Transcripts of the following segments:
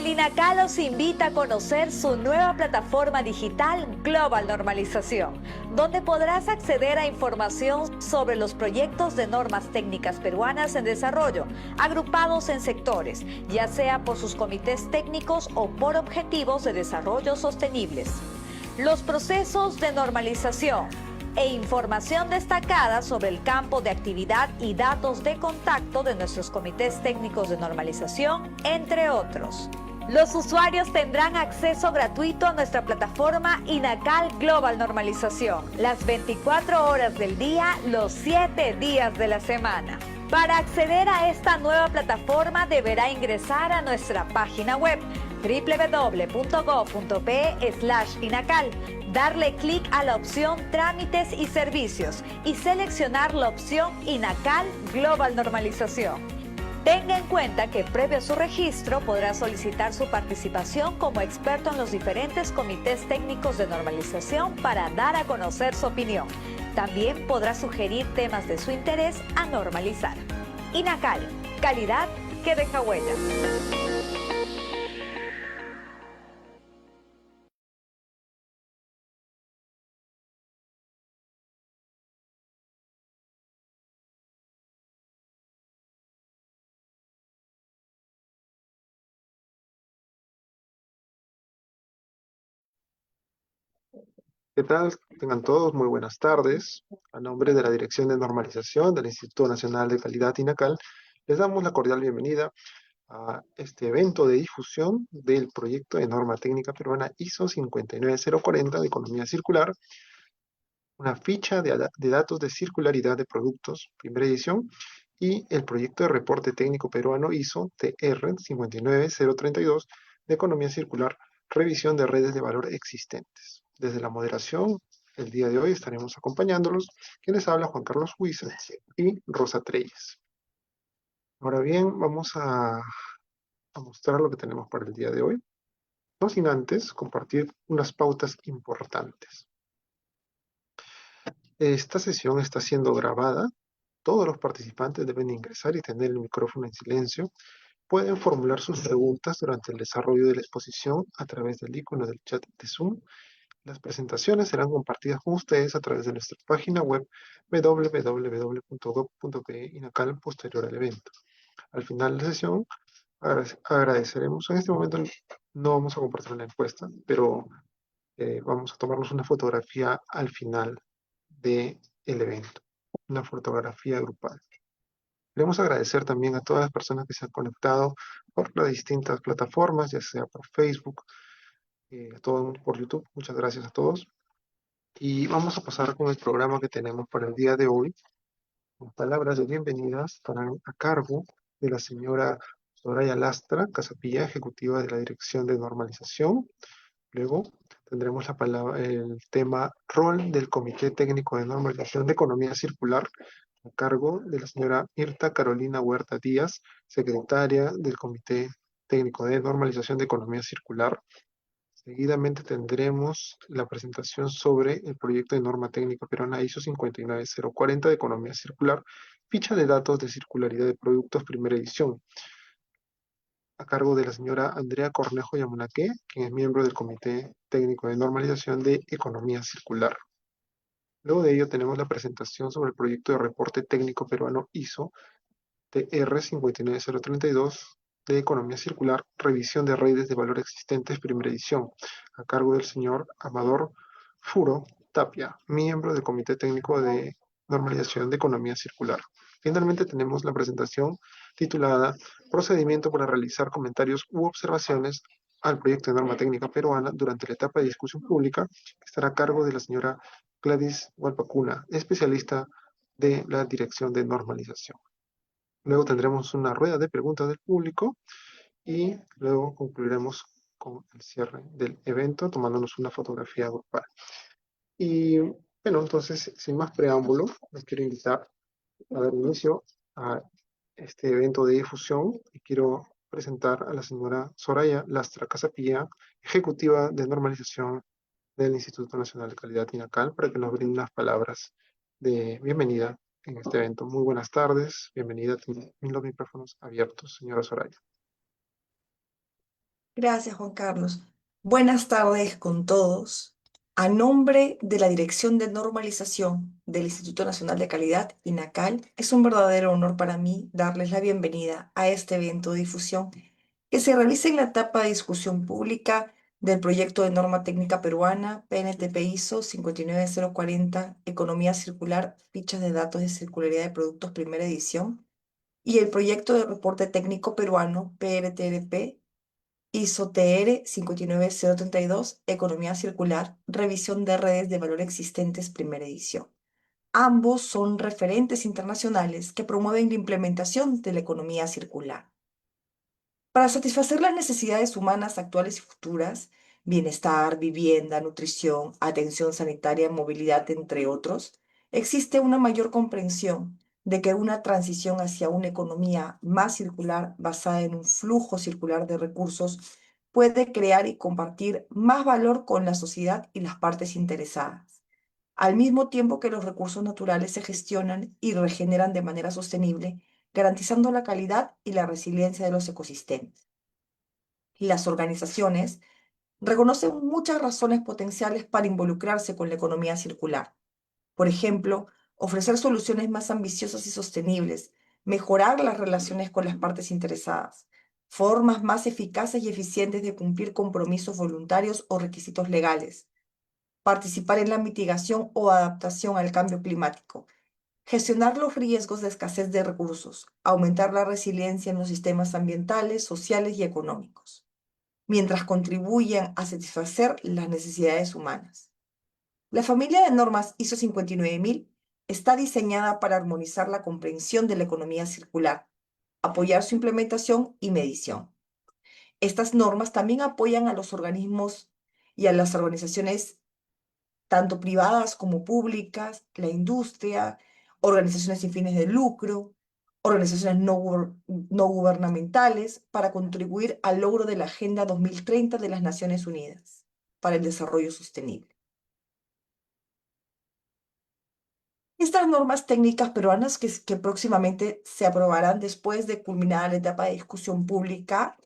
El INACAL los invita a conocer su nueva plataforma digital Global Normalización, donde podrás acceder a información sobre los proyectos de normas técnicas peruanas en desarrollo, agrupados en sectores, ya sea por sus comités técnicos o por objetivos de desarrollo sostenibles. Los procesos de normalización e información destacada sobre el campo de actividad y datos de contacto de nuestros comités técnicos de normalización, entre otros. Los usuarios tendrán acceso gratuito a nuestra plataforma INACAL Global Normalización, las 24 horas del día, los 7 días de la semana. Para acceder a esta nueva plataforma deberá ingresar a nuestra página web www.gov.pe/INACAL, darle clic a la opción Trámites y Servicios y seleccionar la opción INACAL Global Normalización. Tenga en cuenta que previo a su registro podrá solicitar su participación como experto en los diferentes comités técnicos de normalización para dar a conocer su opinión. También podrá sugerir temas de su interés a normalizar. INACAL, calidad que deja huella. ¿Qué tal? Tengan todos muy buenas tardes. A nombre de la Dirección de Normalización del Instituto Nacional de Calidad INACAL, les damos la cordial bienvenida a este evento de difusión del proyecto de norma técnica peruana ISO 59040 de economía circular, una ficha de datos de circularidad de productos, primera edición, y el proyecto de reporte técnico peruano ISO TR 59032 de economía circular, revisión de redes de valor existentes. Desde la moderación, el día de hoy estaremos acompañándolos, quienes habla Juan Carlos Huiza y Rosa Treyes. Ahora bien, vamos a mostrar lo que tenemos para el día de hoy, no sin antes compartir unas pautas importantes. Esta sesión está siendo grabada. Todos los participantes deben ingresar y tener el micrófono en silencio. Pueden formular sus preguntas durante el desarrollo de la exposición a través del icono del chat de Zoom. Las presentaciones serán compartidas con ustedes a través de nuestra página web www.gov.pe INACAL posterior al evento. Al final de la sesión agradeceremos. En este momento no vamos a compartir la encuesta, pero vamos a tomarnos una fotografía al final del evento, una fotografía grupal. Queremos agradecer también a todas las personas que se han conectado por las distintas plataformas, ya sea por Facebook, por YouTube. Muchas gracias a todos. Y vamos a pasar con el programa que tenemos para el día de hoy. Las palabras de bienvenida estarán a cargo de la señora Soraya Lastra Casapilla, ejecutiva de la Dirección de Normalización. Luego tendremos el tema Rol del Comité Técnico de Normalización de Economía Circular, a cargo de la señora Mirta Carolina Huerta Díaz, secretaria del Comité Técnico de Normalización de Economía Circular. Seguidamente tendremos la presentación sobre el proyecto de norma técnica peruana ISO 59040 de economía circular, ficha de datos de circularidad de productos, primera edición, a cargo de la señora Andrea Cornejo Yamunaque, quien es miembro del Comité Técnico de Normalización de Economía Circular. Luego de ello tenemos la presentación sobre el proyecto de reporte técnico peruano ISO TR 59032 de Economía Circular, revisión de redes de valor existentes, primera edición, a cargo del señor Amador Furo Tapia, miembro del Comité Técnico de Normalización de Economía Circular. Finalmente tenemos la presentación titulada Procedimiento para realizar comentarios u observaciones al proyecto de norma técnica peruana durante la etapa de discusión pública, que estará a cargo de la señora Gladys Hualpacuna, especialista de la Dirección de Normalización. Luego tendremos una rueda de preguntas del público y luego concluiremos con el cierre del evento tomándonos una fotografía grupal. Y bueno, entonces, sin más preámbulo, les quiero invitar a dar inicio a este evento de difusión y quiero presentar a la señora Soraya Lastra Casapilla, ejecutiva de normalización del Instituto Nacional de Calidad INACAL, para que nos brinde unas palabras de bienvenida en este evento. Muy buenas tardes, bienvenida, tienen los micrófonos abiertos, señora Soraya. Gracias, Juan Carlos. Buenas tardes con todos. A nombre de la Dirección de Normalización del Instituto Nacional de Calidad, INACAL, es un verdadero honor para mí darles la bienvenida a este evento de difusión que se realiza en la etapa de discusión pública del proyecto de norma técnica peruana PNTP ISO 59040, Economía Circular, Fichas de Datos de Circularidad de Productos, primera edición, y el proyecto de reporte técnico peruano PRTRP ISO TR 59032, Economía Circular, Revisión de Redes de Valor Existentes, primera edición. Ambos son referentes internacionales que promueven la implementación de la economía circular. Para satisfacer las necesidades humanas actuales y futuras, bienestar, vivienda, nutrición, atención sanitaria, movilidad, entre otros, existe una mayor comprensión de que una transición hacia una economía más circular, basada en un flujo circular de recursos, puede crear y compartir más valor con la sociedad y las partes interesadas, al mismo tiempo que los recursos naturales se gestionan y regeneran de manera sostenible, garantizando la calidad y la resiliencia de los ecosistemas. Las organizaciones reconocen muchas razones potenciales para involucrarse con la economía circular. Por ejemplo, ofrecer soluciones más ambiciosas y sostenibles, mejorar las relaciones con las partes interesadas, formas más eficaces y eficientes de cumplir compromisos voluntarios o requisitos legales, participar en la mitigación o adaptación al cambio climático, gestionar los riesgos de escasez de recursos, aumentar la resiliencia en los sistemas ambientales, sociales y económicos, mientras contribuyen a satisfacer las necesidades humanas. La familia de normas ISO 59000 está diseñada para armonizar la comprensión de la economía circular, apoyar su implementación y medición. Estas normas también apoyan a los organismos y a las organizaciones tanto privadas como públicas, la industria, organizaciones sin fines de lucro, organizaciones no gubernamentales, para contribuir al logro de la Agenda 2030 de las Naciones Unidas para el Desarrollo Sostenible. Estas normas técnicas peruanas que próximamente se aprobarán después de culminada la etapa de discusión pública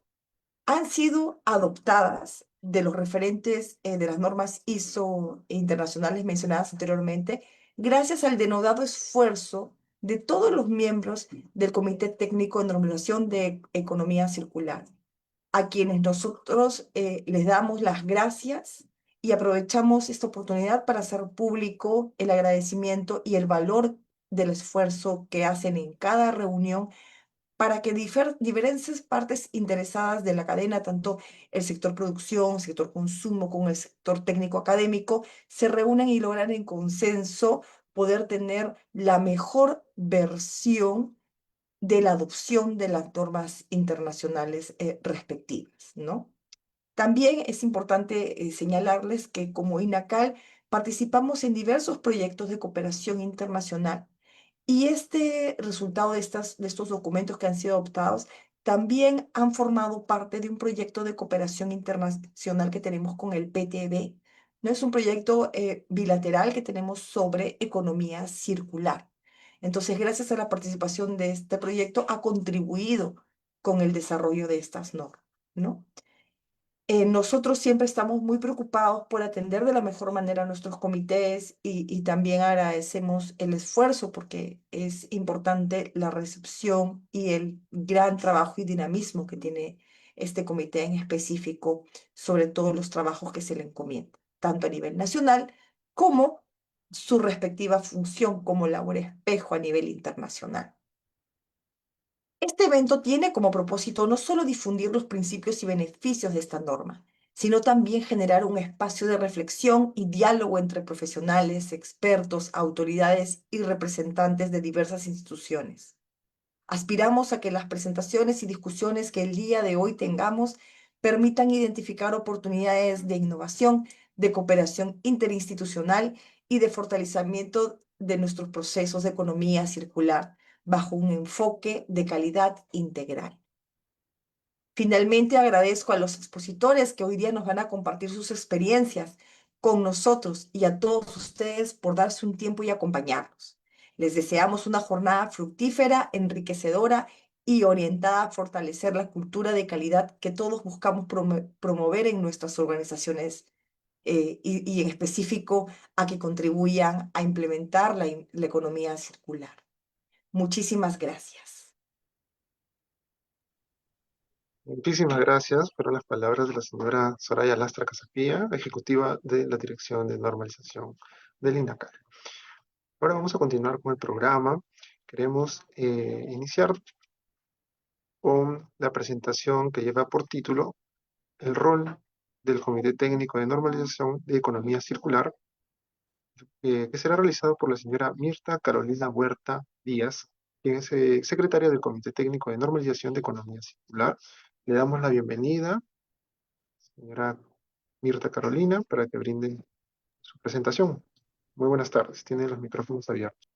han sido adoptadas de los referentes de las normas ISO internacionales mencionadas anteriormente, gracias al denodado esfuerzo de todos los miembros del Comité Técnico de Normalización de Economía Circular, a quienes nosotros les damos las gracias y aprovechamos esta oportunidad para hacer público el agradecimiento y el valor del esfuerzo que hacen en cada reunión para que diferentes partes interesadas de la cadena, tanto el sector producción, sector consumo, como el sector técnico académico, se reúnan y logran en consenso poder tener la mejor versión de la adopción de las normas internacionales respectivas, ¿no? También es importante señalarles que como INACAL participamos en diversos proyectos de cooperación internacional y este resultado de estos documentos que han sido adoptados también han formado parte de un proyecto de cooperación internacional que tenemos con el PTB. No es un proyecto bilateral que tenemos sobre economía circular. Entonces, gracias a la participación de este proyecto, ha contribuido con el desarrollo de estas normas, ¿no? Nosotros siempre estamos muy preocupados por atender de la mejor manera a nuestros comités y también agradecemos el esfuerzo porque es importante la recepción y el gran trabajo y dinamismo que tiene este comité en específico sobre todos los trabajos que se le encomiendan, tanto a nivel nacional como su respectiva función como labor espejo a nivel internacional. Este evento tiene como propósito no solo difundir los principios y beneficios de esta norma, sino también generar un espacio de reflexión y diálogo entre profesionales, expertos, autoridades y representantes de diversas instituciones. Aspiramos a que las presentaciones y discusiones que el día de hoy tengamos permitan identificar oportunidades de innovación, de cooperación interinstitucional y de fortalecimiento de nuestros procesos de economía circular bajo un enfoque de calidad integral. Finalmente, agradezco a los expositores que hoy día nos van a compartir sus experiencias con nosotros y a todos ustedes por darse un tiempo y acompañarnos. Les deseamos una jornada fructífera, enriquecedora y orientada a fortalecer la cultura de calidad que todos buscamos promover en nuestras organizaciones y en específico a que contribuyan a implementar la economía circular. Muchísimas gracias. Muchísimas gracias. Fueron las palabras de la señora Soraya Lastra Casapía, ejecutiva de la Dirección de Normalización del INACAR. Ahora vamos a continuar con el programa. Queremos iniciar con la presentación que lleva por título El rol del Comité Técnico de Normalización de Economía Circular, que será realizado por la señora Mirta Carolina Huerta Díaz, quien es secretaria del Comité Técnico de Normalización de Economía Circular. Le damos la bienvenida, señora Mirta Carolina, para que brinde su presentación. Muy buenas tardes, tiene los micrófonos abiertos.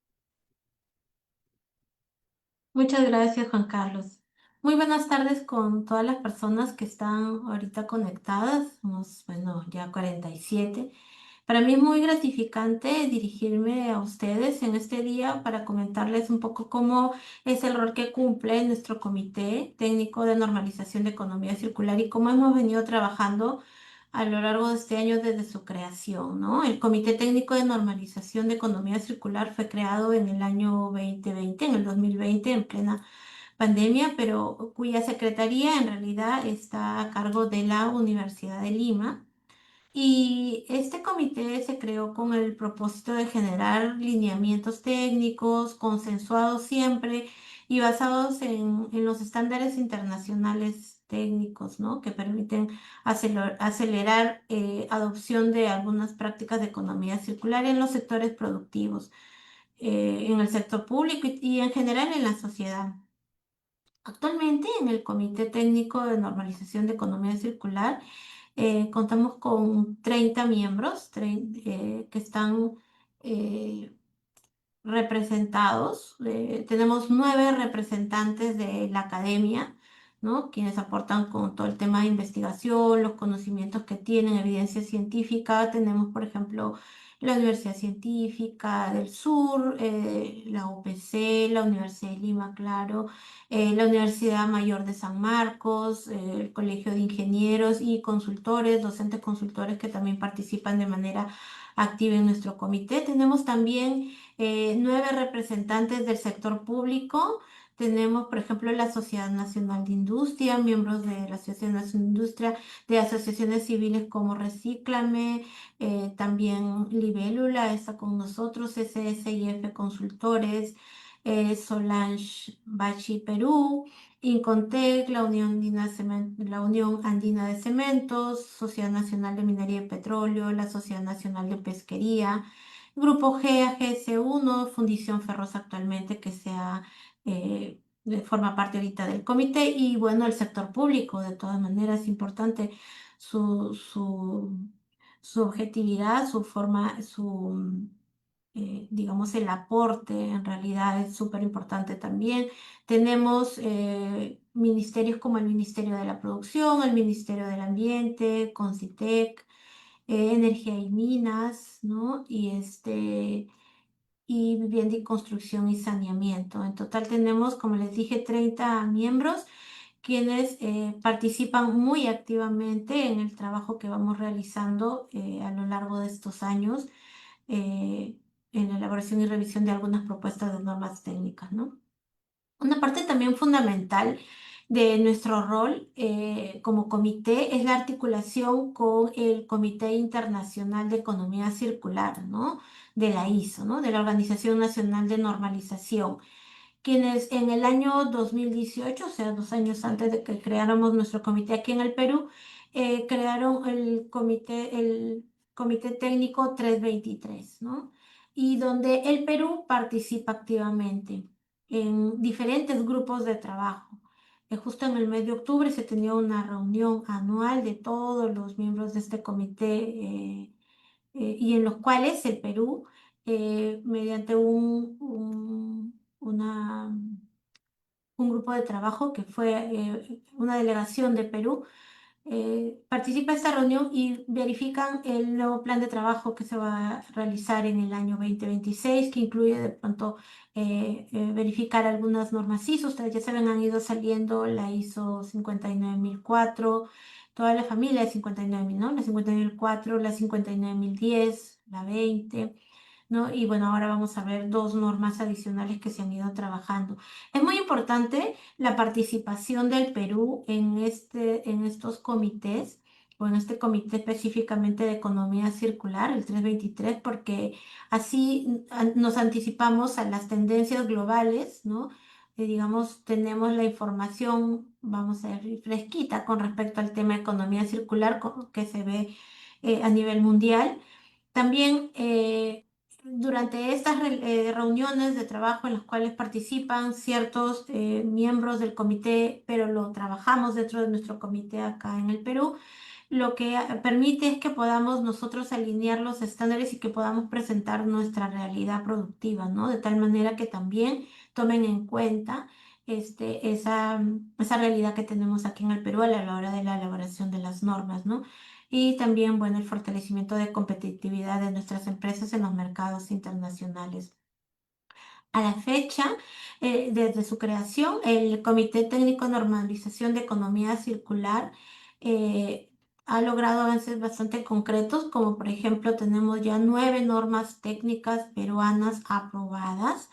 Muchas gracias, Juan Carlos. Muy buenas tardes con todas las personas que están ahorita conectadas, somos, bueno, ya 47. Para mí es muy gratificante dirigirme a ustedes en este día para comentarles un poco cómo es el rol que cumple nuestro Comité Técnico de Normalización de Economía Circular y cómo hemos venido trabajando a lo largo de este año desde su creación, ¿no? El Comité Técnico de Normalización de Economía Circular fue creado en el año 2020, en el 2020, en plena pandemia, pero cuya secretaría en realidad está a cargo de la Universidad de Lima. Y este comité se creó con el propósito de generar lineamientos técnicos consensuados siempre y basados en los estándares internacionales técnicos, ¿no? Que permiten acelerar adopción de algunas prácticas de economía circular en los sectores productivos, en el sector público y en general en la sociedad. Actualmente en el Comité Técnico de Normalización de Economía Circular contamos con 30 miembros que están eh, representados. Tenemos 9 representantes de la academia, ¿no? Quienes aportan con todo el tema de investigación, los conocimientos que tienen, evidencia científica. Tenemos, por ejemplo, la Universidad Científica del Sur, la UPC, la Universidad de Lima, claro, la Universidad Mayor de San Marcos, el Colegio de Ingenieros y consultores, docentes consultores que también participan de manera activa en nuestro comité. Tenemos también 9 representantes del sector público. Tenemos, por ejemplo, la Sociedad Nacional de Industria, miembros de la Asociación Nacional de Industria, de asociaciones civiles como Recíclame, también Libélula está con nosotros, SSIF Consultores, Solange Bachi Perú, Incontec, la Unión Andina de Cementos, Sociedad Nacional de Minería y Petróleo, la Sociedad Nacional de Pesquería, Grupo G, AGS1, Fundición Ferrosa actualmente que forma parte ahorita del comité y bueno, el sector público, de todas maneras, es importante su, su, su objetividad, su forma, digamos, el aporte en realidad es súper importante también. Tenemos ministerios como el Ministerio de la Producción, el Ministerio del Ambiente, Concitec, Energía y Minas, ¿no? Y Vivienda y Construcción y Saneamiento. En total tenemos, como les dije, 30 miembros quienes participan muy activamente en el trabajo que vamos realizando a lo largo de estos años en la elaboración y revisión de algunas propuestas de normas técnicas, ¿no? Una parte también fundamental de nuestro rol como comité es la articulación con el Comité Internacional de Economía Circular, ¿no? De la ISO, ¿no? De la Organización Nacional de Normalización, quienes en el año 2018, o sea, 2 años antes de que creáramos nuestro comité aquí en el Perú, crearon el comité técnico 323, ¿no? Y donde el Perú participa activamente en diferentes grupos de trabajo. Justo en el mes de octubre se tenía una reunión anual de todos los miembros de este comité y en los cuales el Perú, mediante un grupo de trabajo que fue una delegación de Perú, participa en esta reunión y verifican el nuevo plan de trabajo que se va a realizar en el año 2026, que incluye de pronto verificar algunas normas ISO. Ustedes ya saben, han ido saliendo la ISO 59004, toda la familia de 59000, ¿no? La 59004, la 59010, la 20. ¿No? Y bueno, ahora vamos a ver dos normas adicionales que se han ido trabajando. Es muy importante la participación del Perú en estos comités, o en este comité específicamente de economía circular, el 323, porque así nos anticipamos a las tendencias globales, ¿no? Digamos, tenemos la información, vamos a ver, fresquita con respecto al tema de economía circular que se ve a nivel mundial. También durante estas reuniones de trabajo en las cuales participan ciertos miembros del comité, pero lo trabajamos dentro de nuestro comité acá en el Perú, lo que permite es que podamos nosotros alinear los estándares y que podamos presentar nuestra realidad productiva, ¿no? De tal manera que también tomen en cuenta esa realidad que tenemos aquí en el Perú a la hora de la elaboración de las normas, ¿no? Y también, bueno, el fortalecimiento de competitividad de nuestras empresas en los mercados internacionales. A la fecha, desde su creación, el Comité Técnico de Normalización de Economía Circular ha logrado avances bastante concretos, como por ejemplo tenemos ya 9 normas técnicas peruanas aprobadas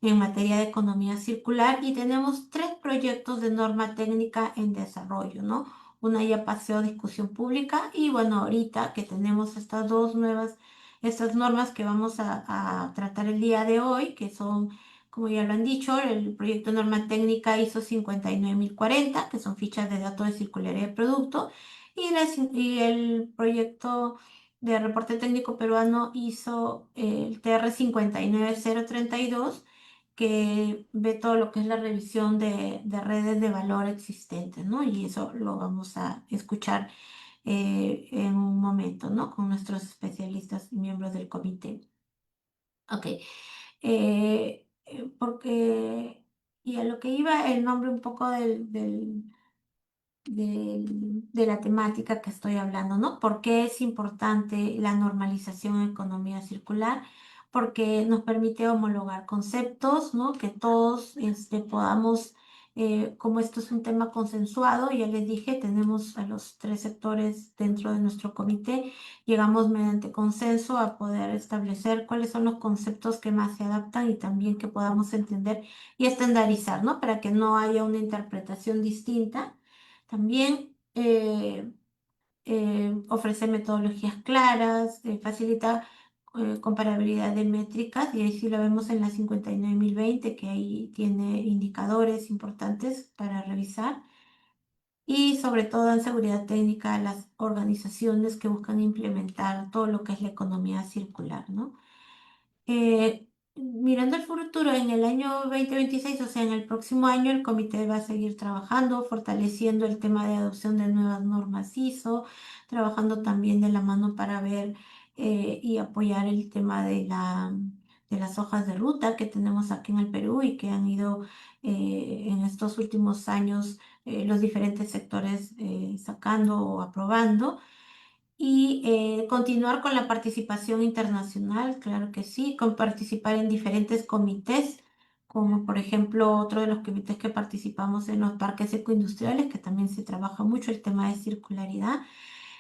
en materia de economía circular y tenemos 3 proyectos de norma técnica en desarrollo, ¿no? Una ya pasó a discusión pública y bueno, ahorita que tenemos estas normas que vamos a tratar el día de hoy, que son, como ya lo han dicho, el proyecto de norma técnica ISO 59040, que son fichas de datos de circularidad de producto, y el proyecto de reporte técnico peruano ISO el TR 59032, que ve todo lo que es la revisión de redes de valor existentes, ¿no? Y eso lo vamos a escuchar en un momento, ¿no? Con nuestros especialistas y miembros del comité. Ok. Porque, y a lo que iba el nombre un poco de la temática que estoy hablando, ¿no? ¿Por qué es importante la normalización en economía circular? Porque nos permite homologar conceptos, ¿no? Que todos podamos, como esto es un tema consensuado, ya les dije, tenemos a los 3 sectores dentro de nuestro comité, llegamos mediante consenso a poder establecer cuáles son los conceptos que más se adaptan y también que podamos entender y estandarizar, ¿no? Para que no haya una interpretación distinta. También ofrece metodologías claras, facilita comparabilidad de métricas, y ahí sí lo vemos en la 59020, que ahí tiene indicadores importantes para revisar. Y sobre todo en seguridad técnica a las organizaciones que buscan implementar todo lo que es la economía circular, ¿no? Mirando al futuro, en el año 2026, o sea, en el próximo año, el comité va a seguir trabajando, fortaleciendo el tema de adopción de nuevas normas ISO, trabajando también de la mano para ver y apoyar el tema de las hojas de ruta que tenemos aquí en el Perú y que han ido en estos últimos años los diferentes sectores sacando o aprobando. Y continuar con la participación internacional, claro que sí, con participar en diferentes comités, como por ejemplo otro de los comités que participamos en los parques ecoindustriales, que también se trabaja mucho el tema de circularidad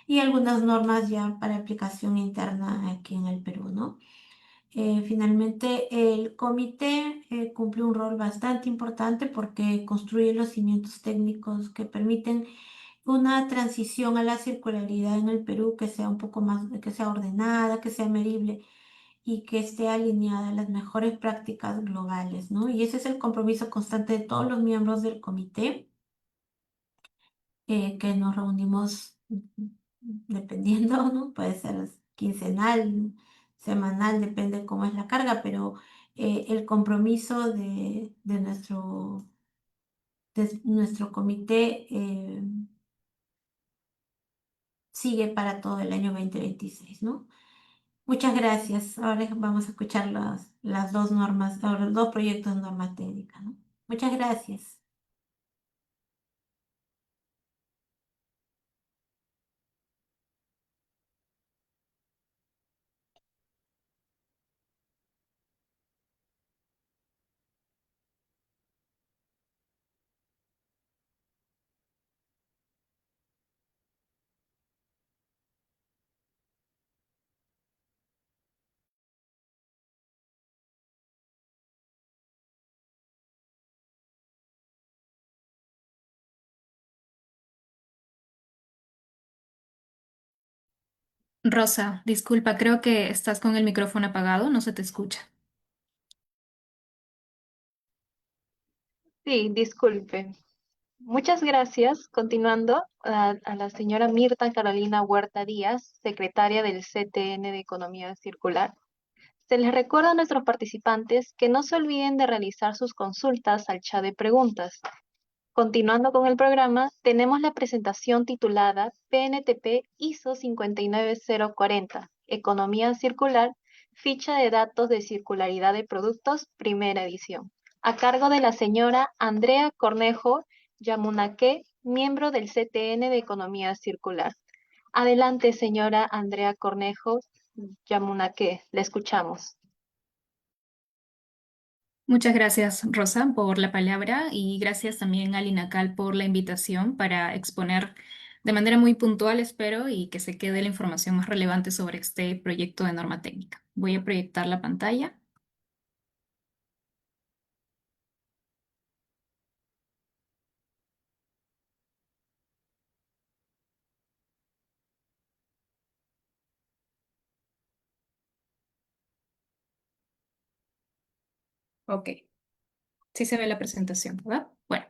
y algunas normas ya para aplicación interna aquí en el Perú, ¿no? Finalmente, el comité cumple un rol bastante importante porque construye los cimientos técnicos que permiten una transición a la circularidad en el Perú que sea un poco más, que sea ordenada, que sea medible y que esté alineada a las mejores prácticas globales, ¿no? Y ese es el compromiso constante de todos los miembros del comité, que nos reunimos dependiendo, ¿no? Puede ser quincenal, semanal, depende cómo es la carga, pero el compromiso de nuestro comité sigue para todo el año 2026, ¿no? Muchas gracias. Ahora vamos a escuchar las dos normas, ahora los dos proyectos de norma técnica, ¿no? Muchas gracias. Rosa, disculpa, creo que estás con el micrófono apagado, no se te escucha. Sí, disculpe. Muchas gracias. Continuando, a la señora Mirta Carolina Huerta Díaz, secretaria del CTN de Economía Circular. Se les recuerda a nuestros participantes que no se olviden de realizar sus consultas al chat de preguntas. Continuando con el programa, tenemos la presentación titulada PNTP ISO 59040, Economía Circular, Ficha de Datos de Circularidad de Productos, primera edición, a cargo de la señora Andrea Cornejo Yamunaque, miembro del CTN de Economía Circular. Adelante, señora Andrea Cornejo Yamunaque, le escuchamos. Muchas gracias, Rosa, por la palabra y gracias también al INACAL por la invitación para exponer de manera muy puntual, espero, y que se quede la información más relevante sobre este proyecto de norma técnica. Voy a proyectar la pantalla. Ok, sí se ve la presentación, ¿verdad? Bueno.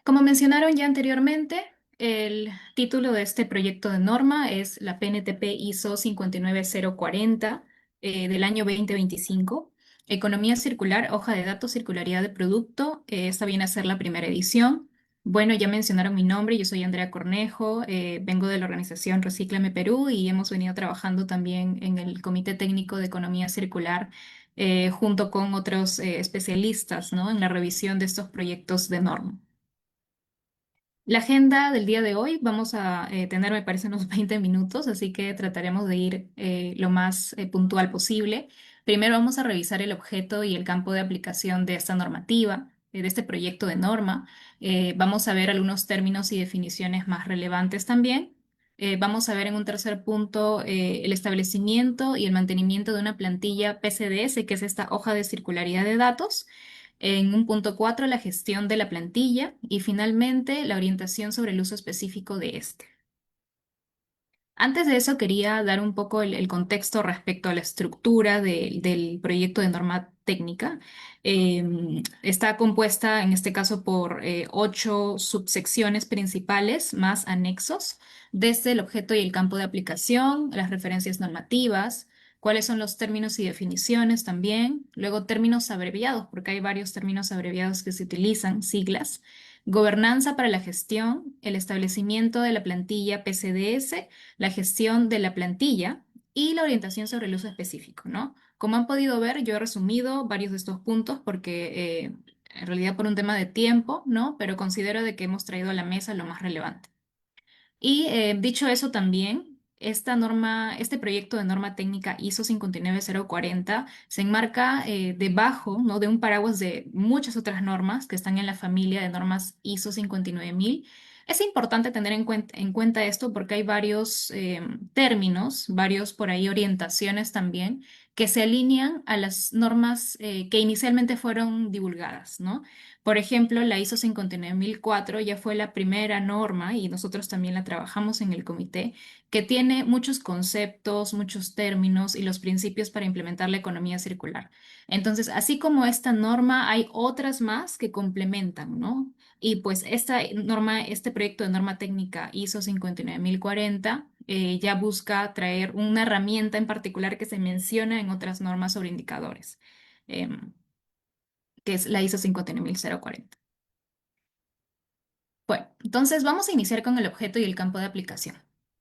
Como mencionaron ya anteriormente, el título de este proyecto de norma es la PNTP ISO 59040 del año 2025. Economía circular, hoja de datos, circularidad de producto. Esta viene a ser la primera edición. Bueno, ya mencionaron mi nombre, yo soy Andrea Cornejo, vengo de la organización Recíclame Perú y hemos venido trabajando también en el Comité Técnico de Economía Circular junto con otros especialistas, ¿no? En la revisión de estos proyectos de norma. La agenda del día de hoy vamos a tener, me parece, unos 20 minutos, así que trataremos de ir lo más puntual posible. Primero vamos a revisar el objeto y el campo de aplicación de esta normativa, de este proyecto de norma. Vamos a ver algunos términos y definiciones más relevantes también. Vamos a ver en un tercer punto el establecimiento y el mantenimiento de una plantilla PCDS, que es esta hoja de circularidad de datos. En un punto 4, la gestión de la plantilla y finalmente la orientación sobre el uso específico de este. Antes de eso, quería dar un poco el contexto respecto a la estructura del proyecto de norma técnica. Está compuesta, en este caso, por 8 subsecciones principales más anexos, desde el objeto y el campo de aplicación, las referencias normativas, cuáles son los términos y definiciones también, luego términos abreviados, porque hay varios términos abreviados que se utilizan, siglas, gobernanza para la gestión, el establecimiento de la plantilla PCDS, la gestión de la plantilla y la orientación sobre el uso específico, ¿no? Como han podido ver, yo he resumido varios de estos puntos porque en realidad por un tema de tiempo, ¿no? Pero considero de que hemos traído a la mesa lo más relevante. Y dicho eso también, esta norma, este proyecto de norma técnica ISO 59040 se enmarca debajo, ¿no? De un paraguas de muchas otras normas que están en la familia de normas ISO 59000. Es importante tener en cuenta esto porque hay varios términos, varios por ahí orientaciones también que se alinean a las normas que inicialmente fueron divulgadas, ¿no? Por ejemplo, la ISO 59004 ya fue la primera norma y nosotros también la trabajamos en el comité, que tiene muchos conceptos, muchos términos y los principios para implementar la economía circular. Entonces, así como esta norma, hay otras más que complementan, ¿no? Y pues esta norma, este proyecto de norma técnica ISO 59040 ya busca traer una herramienta en particular que se menciona en otras normas sobre indicadores. Que es la ISO 59040. Bueno, entonces vamos a iniciar con el objeto y el campo de aplicación.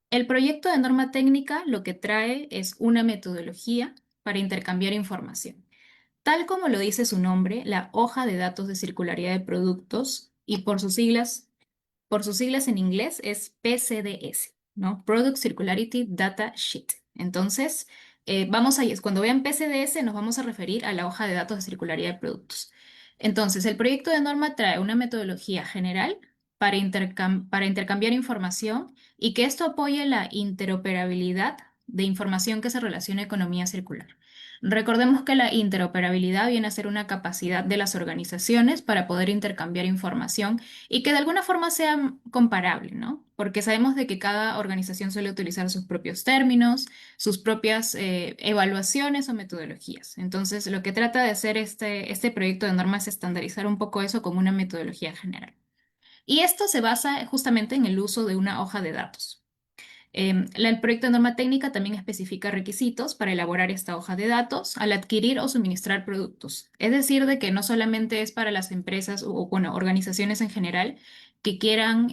El proyecto de norma técnica lo que trae es una metodología para intercambiar información. Tal como lo dice su nombre, la hoja de datos de circularidad de productos y por sus siglas en inglés es PCDS, ¿no? Product Circularity Data Sheet. Entonces, cuando vean PCDS nos vamos a referir a la hoja de datos de circularidad de productos. Entonces, el proyecto de norma trae una metodología general para intercambiar información y que esto apoye la interoperabilidad de información que se relaciona a economía circular. Recordemos que la interoperabilidad viene a ser una capacidad de las organizaciones para poder intercambiar información y que de alguna forma sea comparable, ¿no? Porque sabemos de que cada organización suele utilizar sus propios términos, sus propias evaluaciones o metodologías. Entonces, lo que trata de hacer este proyecto de norma es estandarizar un poco eso como una metodología general. Y esto se basa justamente en el uso de una hoja de datos. El proyecto de norma técnica también especifica requisitos para elaborar esta hoja de datos al adquirir o suministrar productos. Es decir, de que no solamente es para las empresas o bueno, organizaciones en general que quieran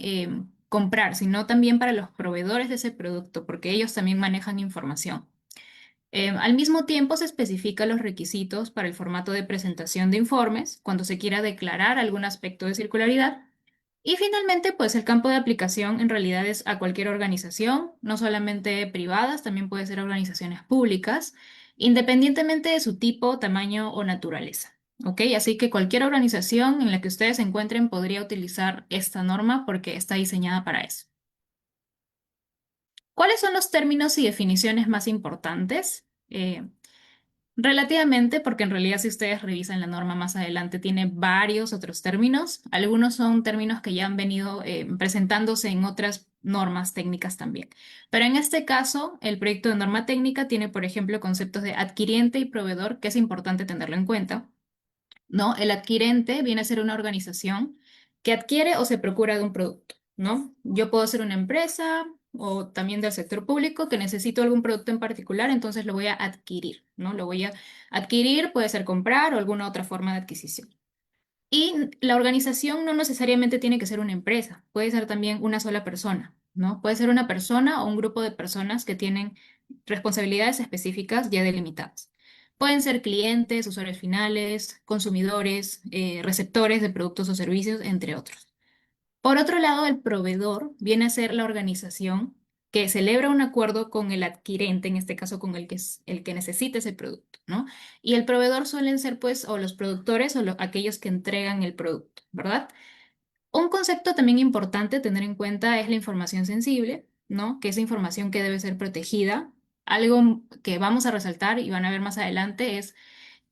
comprar, sino también para los proveedores de ese producto, porque ellos también manejan información. Al mismo tiempo, se especifican los requisitos para el formato de presentación de informes cuando se quiera declarar algún aspecto de circularidad. Y finalmente, pues el campo de aplicación en realidad es a cualquier organización, no solamente privadas, también puede ser organizaciones públicas, independientemente de su tipo, tamaño o naturaleza. ¿Ok? Así que cualquier organización en la que ustedes se encuentren podría utilizar esta norma porque está diseñada para eso. ¿Cuáles son los términos y definiciones más importantes? Relativamente, porque en realidad si ustedes revisan la norma más adelante, tiene varios otros términos. Algunos son términos que ya han venido presentándose en otras normas técnicas también. Pero en este caso, el proyecto de norma técnica tiene, por ejemplo, conceptos de adquiriente y proveedor, que es importante tenerlo en cuenta. ¿No? El adquirente viene a ser una organización que adquiere o se procura de un producto, ¿no? Yo puedo ser una empresa o también del sector público que necesito algún producto en particular, entonces lo voy a adquirir, ¿no? Lo voy a adquirir, puede ser comprar o alguna otra forma de adquisición. Y la organización no necesariamente tiene que ser una empresa, puede ser también una sola persona, ¿no? Puede ser una persona o un grupo de personas que tienen responsabilidades específicas ya delimitadas. Pueden ser clientes, usuarios finales, consumidores, receptores de productos o servicios, entre otros. Por otro lado, el proveedor viene a ser la organización que celebra un acuerdo con el adquirente, en este caso con el que es el que necesita ese producto, ¿no? Y el proveedor suelen ser, pues, o los productores o aquellos que entregan el producto, ¿verdad? Un concepto también importante tener en cuenta es la información sensible, ¿no? Que es información que debe ser protegida. Algo que vamos a resaltar y van a ver más adelante es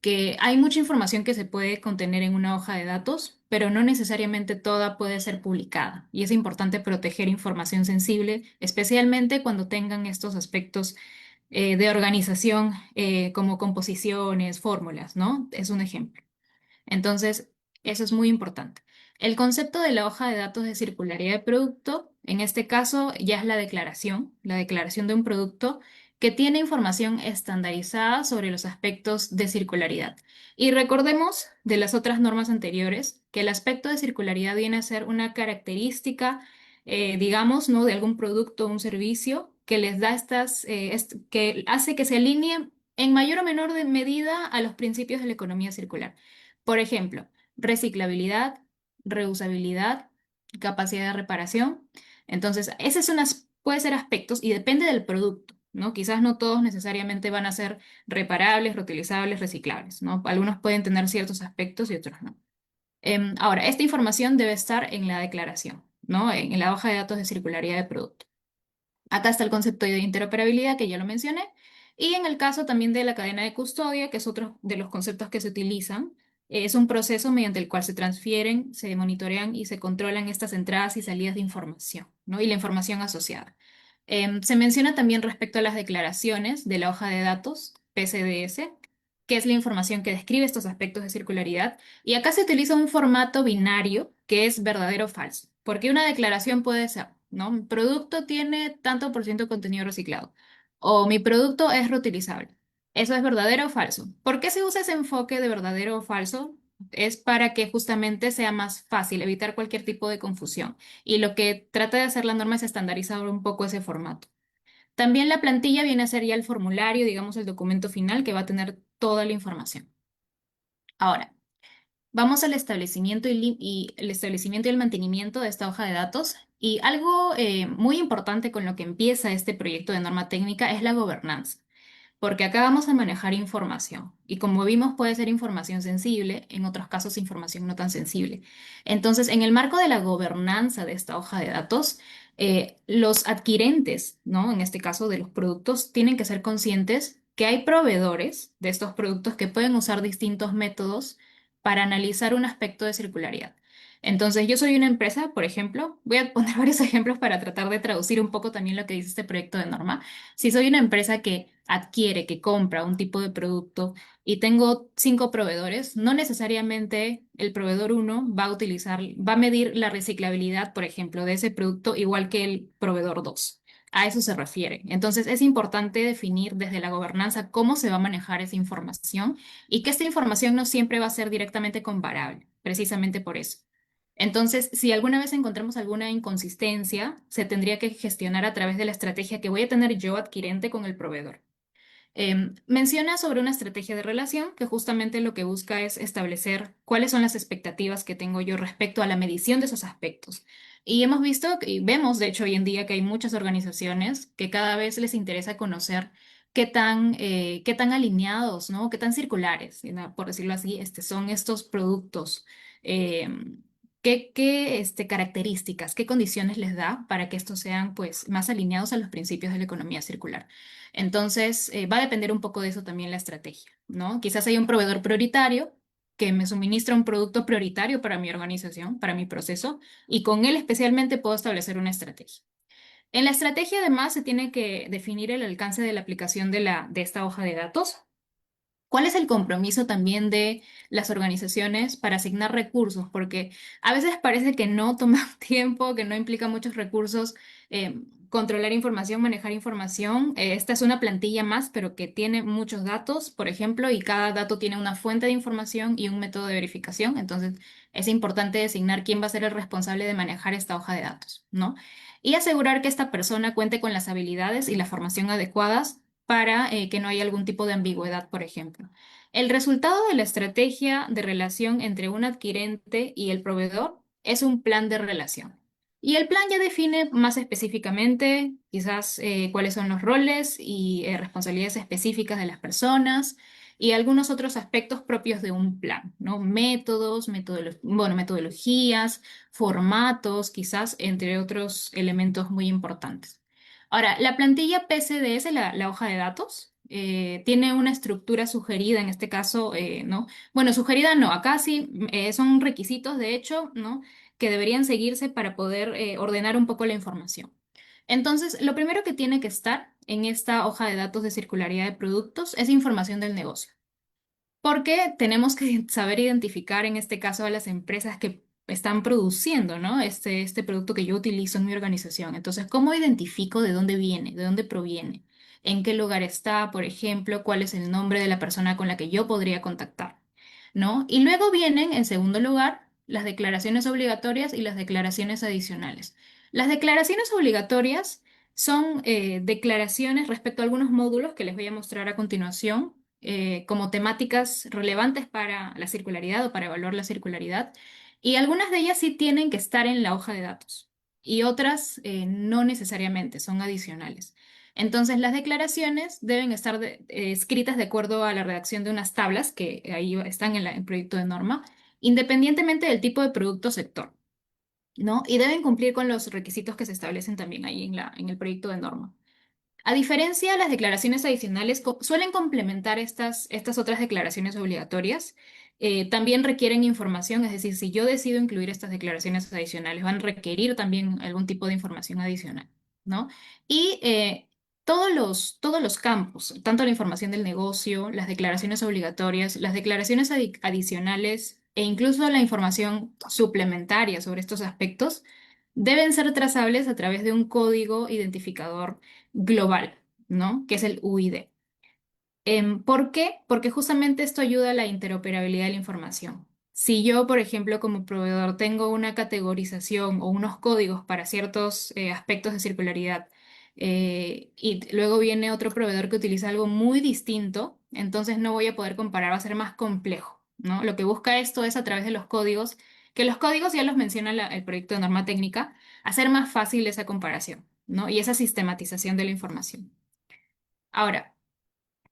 que hay mucha información que se puede contener en una hoja de datos, pero no necesariamente toda puede ser publicada. Y es importante proteger información sensible, especialmente cuando tengan estos aspectos de organización como composiciones, fórmulas, ¿no? Es un ejemplo. Entonces, eso es muy importante. El concepto de la hoja de datos de circularidad de producto, en este caso ya es la declaración de un producto que tiene información estandarizada sobre los aspectos de circularidad. Y recordemos de las otras normas anteriores que el aspecto de circularidad viene a ser una característica, digamos, ¿no? De algún producto o un servicio que les da que hace que se alineen en mayor o menor medida a los principios de la economía circular. Por ejemplo, reciclabilidad, reusabilidad, capacidad de reparación. Entonces, puede ser aspectos y depende del producto, ¿no? Quizás no todos necesariamente van a ser reparables, reutilizables, reciclables, ¿no? Algunos pueden tener ciertos aspectos y otros no. Ahora, esta información debe estar en la declaración, ¿no? En la hoja de datos de circularidad de producto. Acá está el concepto de interoperabilidad que ya lo mencioné. Y en el caso también de la cadena de custodia, que es otro de los conceptos que se utilizan, es un proceso mediante el cual se transfieren, se monitorean y se controlan estas entradas y salidas de información, ¿no? Y la información asociada. Se menciona también respecto a las declaraciones de la hoja de datos, PCDS, que es la información que describe estos aspectos de circularidad. Y acá se utiliza un formato binario que es verdadero o falso, porque una declaración puede ser, ¿no? Mi producto tiene tanto por ciento de contenido reciclado o mi producto es reutilizable. ¿Eso es verdadero o falso? ¿Por qué se usa ese enfoque de verdadero o falso? Es para que justamente sea más fácil evitar cualquier tipo de confusión. Y lo que trata de hacer la norma es estandarizar un poco ese formato. También la plantilla viene a ser ya el formulario, digamos, el documento final que va a tener toda la información. Ahora, vamos al establecimiento y el establecimiento y el mantenimiento de esta hoja de datos. Y algo muy importante con lo que empieza este proyecto de norma técnica es la gobernanza, porque acá vamos a manejar información y como vimos puede ser información sensible, en otros casos información no tan sensible. Entonces, en el marco de la gobernanza de esta hoja de datos, los adquirentes, ¿no? En este caso de los productos, tienen que ser conscientes que hay proveedores de estos productos que pueden usar distintos métodos para analizar un aspecto de circularidad. Entonces, yo soy una empresa, por ejemplo, voy a poner varios ejemplos para tratar de traducir un poco también lo que dice este proyecto de norma. Si soy una empresa que adquiere, que compra un tipo de producto y tengo 5 proveedores, no necesariamente el proveedor uno va a medir la reciclabilidad, por ejemplo, de ese producto igual que el proveedor 2. A eso se refiere. Entonces, es importante definir desde la gobernanza cómo se va a manejar esa información y que esta información no siempre va a ser directamente comparable, precisamente por eso. Entonces, si alguna vez encontramos alguna inconsistencia, se tendría que gestionar a través de la estrategia que voy a tener yo adquirente con el proveedor. Menciona sobre una estrategia de relación que justamente lo que busca es establecer cuáles son las expectativas que tengo yo respecto a la medición de esos aspectos. Y hemos visto y vemos, de hecho, hoy en día que hay muchas organizaciones que cada vez les interesa conocer qué tan alineados, ¿no? Qué tan circulares, ¿no? Por decirlo así, son estos productos. ¿Qué características, qué condiciones les da para que estos sean pues, más alineados a los principios de la economía circular? Entonces, va a depender un poco de eso también la estrategia, ¿no? Quizás hay un proveedor prioritario que me suministra un producto prioritario para mi organización, para mi proceso, y con él especialmente puedo establecer una estrategia. En la estrategia, además, se tiene que definir el alcance de la aplicación de esta hoja de datos. ¿Cuál es el compromiso también de las organizaciones para asignar recursos? Porque a veces parece que no toma tiempo, que no implica muchos recursos, controlar información, manejar información. Esta es una plantilla más, pero que tiene muchos datos, por ejemplo, y cada dato tiene una fuente de información y un método de verificación. Entonces, es importante designar quién va a ser el responsable de manejar esta hoja de datos, ¿no? Y asegurar que esta persona cuente con las habilidades y la formación adecuadas para que no haya algún tipo de ambigüedad, por ejemplo. El resultado de la estrategia de relación entre un adquirente y el proveedor es un plan de relación. Y el plan ya define más específicamente quizás cuáles son los roles y responsabilidades específicas de las personas y algunos otros aspectos propios de un plan, ¿no? Métodos, metodologías, formatos, quizás, entre otros elementos muy importantes. Ahora, la plantilla PCDS, la hoja de datos, tiene una estructura sugerida, en este caso, ¿no? Bueno, sugerida no, acá sí son requisitos, de hecho, ¿no? Que deberían seguirse para poder ordenar un poco la información. Entonces, lo primero que tiene que estar en esta hoja de datos de circularidad de productos es información del negocio. Porque tenemos que saber identificar en este caso a las empresas que están produciendo, ¿no? Este producto que yo utilizo en mi organización. Entonces, ¿cómo identifico de dónde viene, de dónde proviene? ¿En qué lugar está, por ejemplo? ¿Cuál es el nombre de la persona con la que yo podría contactar? ¿No? Y luego vienen, en segundo lugar, las declaraciones obligatorias y las declaraciones adicionales. Las declaraciones obligatorias son declaraciones respecto a algunos módulos que les voy a mostrar a continuación como temáticas relevantes para la circularidad o para evaluar la circularidad. Y algunas de ellas sí tienen que estar en la hoja de datos y otras no necesariamente, son adicionales. Entonces, las declaraciones deben estar escritas de acuerdo a la redacción de unas tablas que ahí están en el proyecto de norma, independientemente del tipo de producto o sector, ¿no? Y deben cumplir con los requisitos que se establecen también ahí en el proyecto de norma. A diferencia, las declaraciones adicionales suelen complementar estas otras declaraciones obligatorias. También requieren información, es decir, si yo decido incluir estas declaraciones adicionales, van a requerir también algún tipo de información adicional, ¿no? Y todos los campos, tanto la información del negocio, las declaraciones obligatorias, las declaraciones adicionales e incluso la información suplementaria sobre estos aspectos, deben ser trazables a través de un código identificador global, ¿no? Que es el UID. ¿Por qué? Porque justamente esto ayuda a la interoperabilidad de la información. Si yo, por ejemplo, como proveedor tengo una categorización o unos códigos para ciertos aspectos de circularidad y luego viene otro proveedor que utiliza algo muy distinto, entonces no voy a poder comparar, va a ser más complejo, ¿no? Lo que busca esto es a través de los códigos, que los códigos ya los menciona el proyecto de norma técnica, hacer más fácil esa comparación, ¿no? Y esa sistematización de la información. Ahora,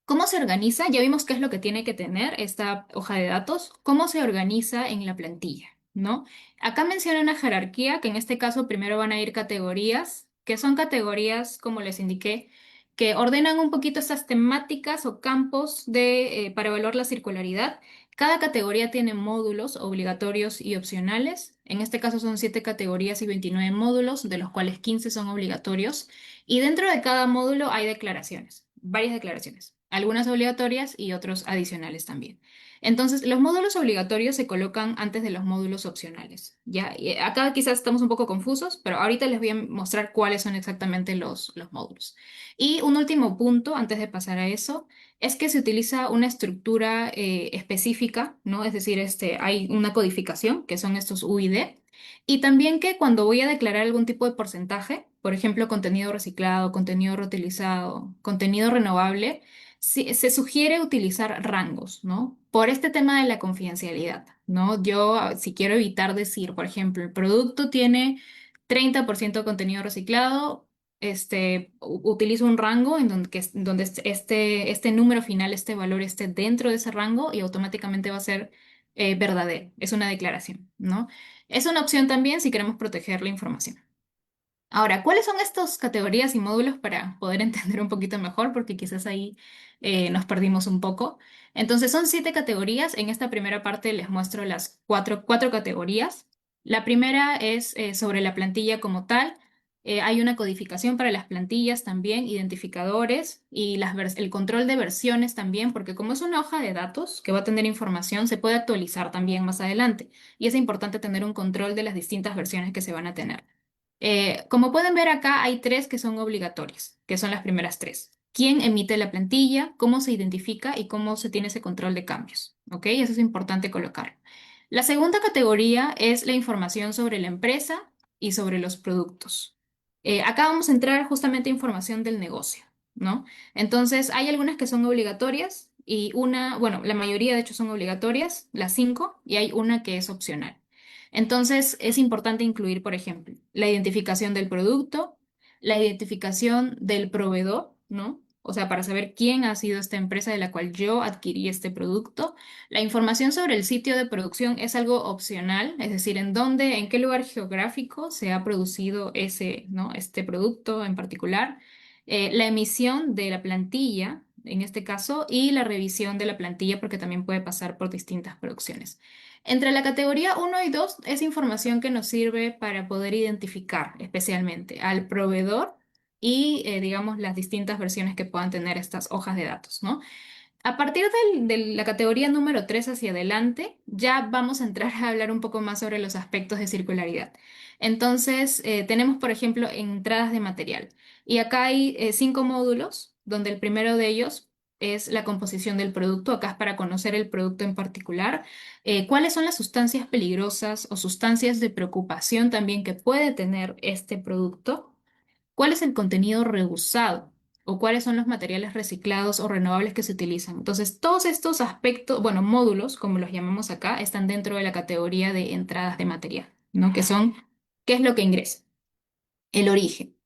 ¿cómo se organiza? Ya vimos qué es lo que tiene que tener esta hoja de datos. ¿Cómo se organiza en la plantilla? ¿No? Acá menciona una jerarquía, que en este caso primero van a ir categorías, que son categorías, como les indiqué, que ordenan un poquito estas temáticas o campos para evaluar la circularidad. Cada categoría tiene módulos obligatorios y opcionales. En este caso son 7 categorías y 29 módulos, de los cuales 15 son obligatorios. Y dentro de cada módulo hay declaraciones, varias declaraciones, algunas obligatorias y otros adicionales también. Entonces, los módulos obligatorios se colocan antes de los módulos opcionales. Ya, y acá quizás estamos un poco confusos, pero ahorita les voy a mostrar cuáles son exactamente los módulos. Y un último punto, antes de pasar a eso, es que se utiliza una estructura específica, ¿no? Es decir, hay una codificación, que son estos UID, y también que cuando voy a declarar algún tipo de porcentaje, por ejemplo, contenido reciclado, contenido reutilizado, contenido renovable, se sugiere utilizar rangos, ¿no? Por este tema de la confidencialidad, ¿no? Yo, si quiero evitar decir, por ejemplo, el producto tiene 30% de contenido reciclado, utilizo un rango en donde este número final, este valor esté dentro de ese rango y automáticamente va a ser verdadero. Es una declaración, ¿no? Es una opción también si queremos proteger la información. Ahora, ¿cuáles son estas categorías y módulos para poder entender un poquito mejor? Porque quizás ahí nos perdimos un poco. Entonces, son 7 categorías. En esta primera parte les muestro las cuatro categorías. La primera es sobre la plantilla como tal. Hay una codificación para las plantillas también, identificadores y el control de versiones también, porque como es una hoja de datos que va a tener información, se puede actualizar también más adelante. Y es importante tener un control de las distintas versiones que se van a tener. Como pueden ver acá, hay 3 que son obligatorias, que son las primeras 3. ¿Quién emite la plantilla? ¿Cómo se identifica? Y cómo se tiene ese control de cambios. ¿Ok? Eso es importante colocar. La segunda categoría es la información sobre la empresa y sobre los productos. Acá vamos a entrar justamente a información del negocio, ¿no? Entonces, hay algunas que son obligatorias y bueno, la mayoría de hecho son obligatorias, las 5, y hay una que es opcional. Entonces, es importante incluir, por ejemplo, la identificación del producto, la identificación del proveedor, ¿no? O sea, para saber quién ha sido esta empresa de la cual yo adquirí este producto. La información sobre el sitio de producción es algo opcional, es decir, en qué lugar geográfico se ha producido ¿no? Este producto en particular. La emisión de la plantilla, en este caso, y la revisión de la plantilla, porque también puede pasar por distintas producciones. Entre la categoría 1 y 2 es información que nos sirve para poder identificar especialmente al proveedor y, digamos, las distintas versiones que puedan tener estas hojas de datos, ¿no? A partir de la categoría número 3 hacia adelante, ya vamos a entrar a hablar un poco más sobre los aspectos de circularidad. Entonces, tenemos, por ejemplo, entradas de material. Y acá hay 5 módulos, donde el primero de ellos es la composición del producto. Acá es para conocer el producto en particular. ¿Cuáles son las sustancias peligrosas o sustancias de preocupación también que puede tener este producto? ¿Cuál es el contenido reusado? ¿O cuáles son los materiales reciclados o renovables que se utilizan? Entonces, todos estos aspectos, bueno, módulos, como los llamamos acá, están dentro de la categoría de entradas de material, ¿no? Que son, ¿qué es lo que ingresa? El origen.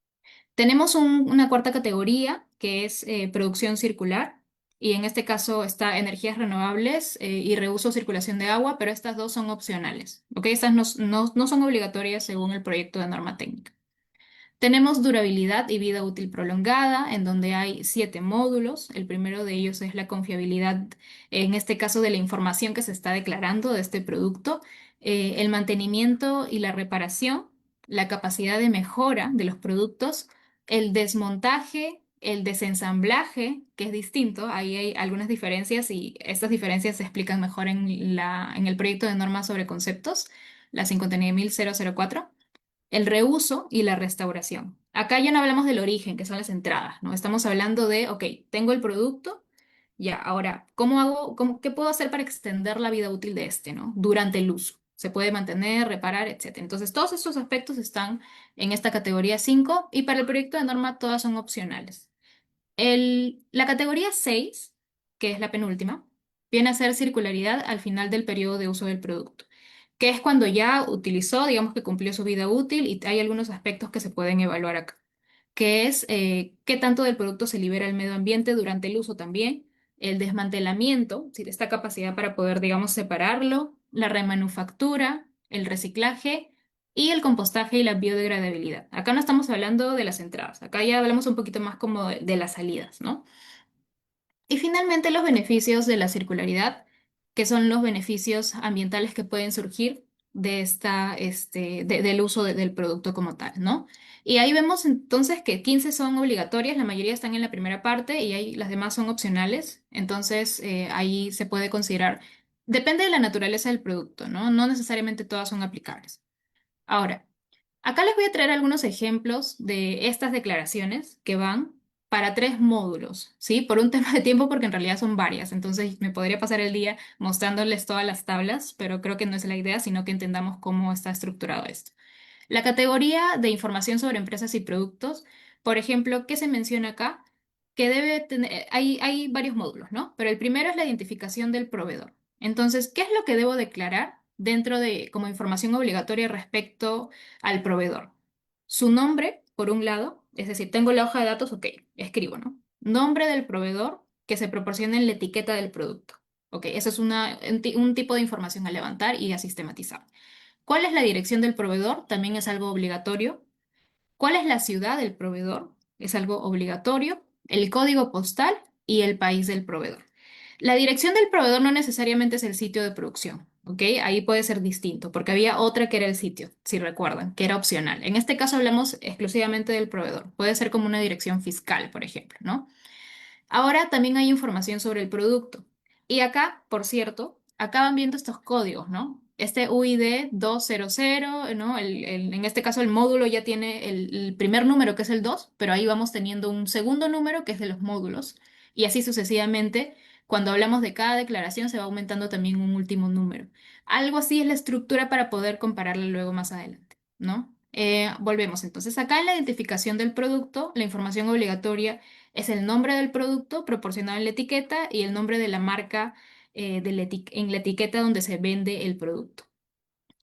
Tenemos una cuarta categoría que es producción circular. Y en este caso está energías renovables y reuso o circulación de agua, pero estas dos son opcionales, ¿ok? Estas no son obligatorias según el proyecto de norma técnica. Tenemos durabilidad y vida útil prolongada, en donde hay 7 módulos. El primero de ellos es la confiabilidad, en este caso de la información que se está declarando de este producto, el mantenimiento y la reparación, la capacidad de mejora de los productos, el desmontaje, el desensamblaje, que es distinto. Ahí hay algunas diferencias y estas diferencias se explican mejor en el proyecto de normas sobre conceptos, la 59.004, el reuso y la restauración. Acá ya no hablamos del origen, que son las entradas, ¿no? Estamos hablando de, ok, tengo el producto, ya, ahora, qué puedo hacer para extender la vida útil de ¿no? Durante el uso. Se puede mantener, reparar, etc. Entonces, todos estos aspectos están en esta categoría 5 y para el proyecto de norma todas son opcionales. La categoría 6, que es la penúltima, viene a ser circularidad al final del periodo de uso del producto, que es cuando ya utilizó, digamos que cumplió su vida útil y hay algunos aspectos que se pueden evaluar acá, que es qué tanto del producto se libera al medio ambiente durante el uso también, el desmantelamiento, si esta capacidad para poder, digamos, separarlo, la remanufactura, el reciclaje y el compostaje y la biodegradabilidad. Acá no estamos hablando de las entradas, acá ya hablamos un poquito más como de las salidas, ¿no? Y finalmente los beneficios de la circularidad, que son los beneficios ambientales que pueden surgir de del uso del producto como tal, ¿no? Y ahí vemos entonces que 15 son obligatorias, la mayoría están en la primera parte y ahí las demás son opcionales. Entonces ahí se puede considerar, depende de la naturaleza del producto, ¿no? No necesariamente todas son aplicables. Ahora, acá les voy a traer algunos ejemplos de estas declaraciones que van para 3 módulos, ¿sí? Por un tema de tiempo, porque en realidad son varias, entonces me podría pasar el día mostrándoles todas las tablas, pero creo que no es la idea, sino que entendamos cómo está estructurado esto. La categoría de información sobre empresas y productos, por ejemplo, ¿qué se menciona acá? Que debe tener, hay varios módulos, ¿no? Pero el primero es la identificación del proveedor. Entonces, ¿qué es lo que debo declarar dentro de como información obligatoria respecto al proveedor? Su nombre, por un lado, es decir, tengo la hoja de datos, ok, escribo, ¿no? Nombre del proveedor que se proporciona en la etiqueta del producto. Ok, ese es un tipo de información a levantar y a sistematizar. ¿Cuál es la dirección del proveedor? También es algo obligatorio. ¿Cuál es la ciudad del proveedor? Es algo obligatorio. El código postal y el país del proveedor. La dirección del proveedor no necesariamente es el sitio de producción, ¿ok? Ahí puede ser distinto, porque había otra que era el sitio, si recuerdan, que era opcional. En este caso hablamos exclusivamente del proveedor. Puede ser como una dirección fiscal, por ejemplo, ¿no? Ahora también hay información sobre el producto. Y acá, por cierto, acaban viendo estos códigos, ¿no? Este UID 200, ¿no? En este caso el módulo ya tiene el primer número que es el 2, pero ahí vamos teniendo un segundo número que es de los módulos. Y así sucesivamente, cuando hablamos de cada declaración se va aumentando también un último número. Algo así es la estructura para poder compararla luego más adelante, ¿no? Volvemos entonces acá en la identificación del producto, la información obligatoria es el nombre del producto proporcionado en la etiqueta y el nombre de la marca en la etiqueta donde se vende el producto.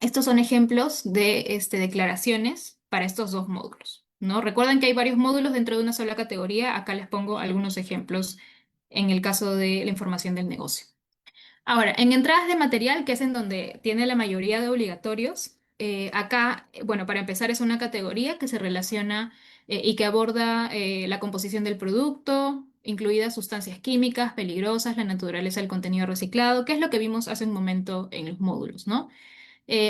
Estos son ejemplos de declaraciones para estos 2 módulos, ¿no? Recuerden que hay varios módulos dentro de una sola categoría. Acá les pongo algunos ejemplos en el caso de la información del negocio. Ahora, en entradas de material, que es en donde tiene la mayoría de obligatorios, acá, bueno, para empezar es una categoría que se relaciona y que aborda la composición del producto, incluidas sustancias químicas peligrosas, la naturaleza del contenido reciclado, que es lo que vimos hace un momento en los módulos, ¿no?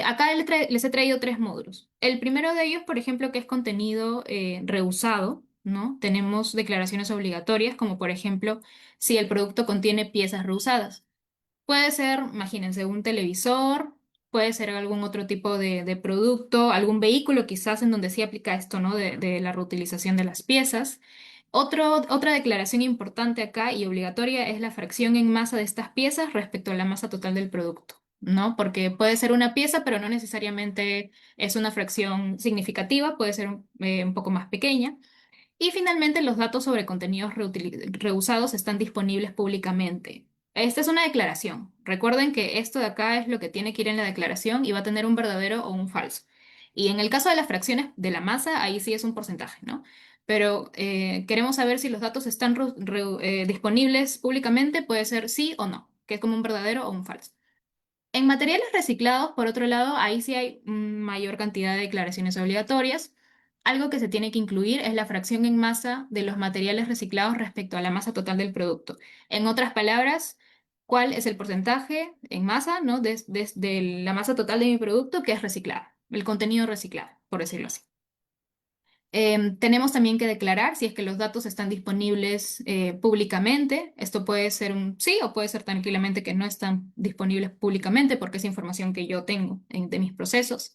Acá les he traído 3 módulos. El primero de ellos, por ejemplo, que es contenido reusado, ¿no? Tenemos declaraciones obligatorias, como por ejemplo, si el producto contiene piezas reusadas. Puede ser, imagínense, un televisor, puede ser algún otro tipo de producto, algún vehículo quizás en donde sí aplica esto, ¿no? De la reutilización de las piezas. Otra declaración importante acá y obligatoria es la fracción en masa de estas piezas respecto a la masa total del producto, ¿no? Porque puede ser una pieza, pero no necesariamente es una fracción significativa, puede ser un poco más pequeña. Y finalmente, los datos sobre contenidos reusados están disponibles públicamente. Esta es una declaración. Recuerden que esto de acá es lo que tiene que ir en la declaración y va a tener un verdadero o un falso. Y en el caso de las fracciones de la masa, ahí sí es un porcentaje, ¿no? Pero queremos saber si los datos están disponibles públicamente, puede ser sí o no, que es como un verdadero o un falso. En materiales reciclados, por otro lado, ahí sí hay mayor cantidad de declaraciones obligatorias. Algo que se tiene que incluir es la fracción en masa de los materiales reciclados respecto a la masa total del producto. En otras palabras, ¿cuál es el porcentaje en masa, ¿no? de la masa total de mi producto que es reciclado, el contenido reciclado, por decirlo así? Tenemos también que declarar si es que los datos están disponibles públicamente. Esto puede ser un sí o puede ser tranquilamente que no están disponibles públicamente porque es información que yo tengo de mis procesos.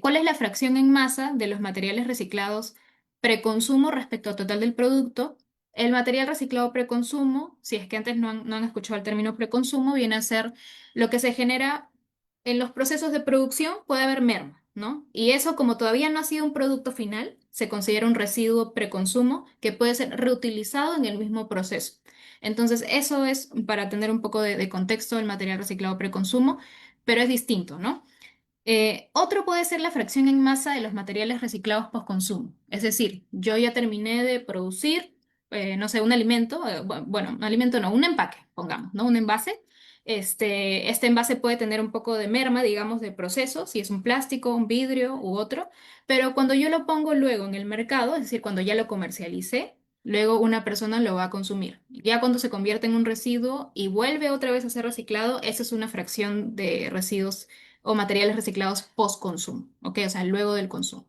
¿Cuál es la fracción en masa de los materiales reciclados preconsumo respecto al total del producto? El material reciclado preconsumo, si es que antes no han escuchado el término preconsumo, viene a ser lo que se genera en los procesos de producción, puede haber merma, ¿no? Y eso, como todavía no ha sido un producto final, se considera un residuo preconsumo que puede ser reutilizado en el mismo proceso. Entonces, eso es para tener un poco de contexto del material reciclado preconsumo, pero es distinto, ¿no? Otro puede ser la fracción en masa de los materiales reciclados postconsumo. Es decir, yo ya terminé de producir, no sé, un alimento, bueno, un alimento no, un empaque, pongamos, ¿no? Un envase. Este envase puede tener un poco de merma, digamos, de proceso, si es un plástico, un vidrio u otro, pero cuando yo lo pongo luego en el mercado, es decir, cuando ya lo comercialicé, luego una persona lo va a consumir. Ya cuando se convierte en un residuo y vuelve otra vez a ser reciclado, esa es una fracción de residuos o materiales reciclados post-consumo, ¿ok? O sea, luego del consumo.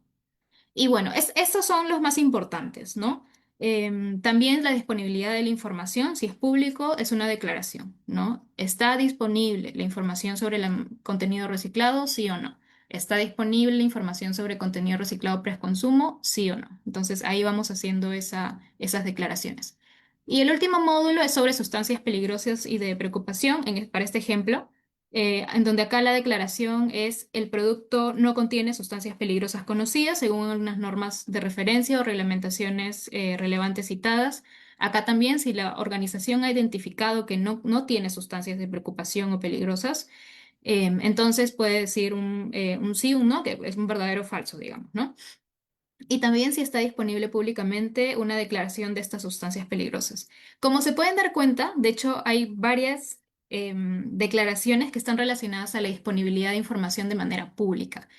Y bueno, estos son los más importantes, ¿no? También la disponibilidad de la información, si es público, es una declaración, ¿no? ¿Está disponible la información sobre el contenido reciclado, sí o no? ¿Está disponible la información sobre contenido reciclado pre-consumo, sí o no? Entonces ahí vamos haciendo esas declaraciones. Y el último módulo es sobre sustancias peligrosas y de preocupación, para este ejemplo en donde acá la declaración es el producto no contiene sustancias peligrosas conocidas según unas normas de referencia o reglamentaciones relevantes citadas. Acá también, si la organización ha identificado que no tiene sustancias de preocupación o peligrosas, entonces puede decir un sí, un no, que es un verdadero o falso, digamos, ¿no? Y también si está disponible públicamente una declaración de estas sustancias peligrosas. Como se pueden dar cuenta, de hecho hay varias declaraciones que están relacionadas a la disponibilidad de información de manera pública.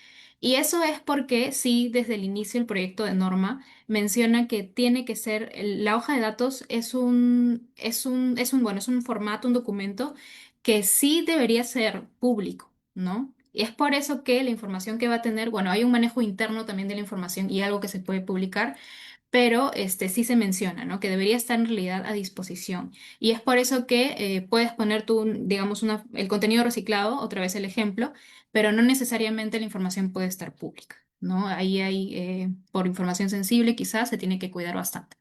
Y eso es porque sí, desde el inicio el proyecto de norma menciona que tiene que ser, la hoja de datos bueno, es un formato, un documento que sí debería ser público, ¿no? Y es por eso que la información que va a tener, bueno, hay un manejo interno también de la información y algo que se puede publicar, pero sí se menciona, ¿no? Que debería estar en realidad a disposición. Y es por eso que puedes poner tú, digamos, el contenido reciclado, otra vez el ejemplo, pero no necesariamente la información puede estar pública, ¿no? Ahí hay, por información sensible, quizás se tiene que cuidar bastante.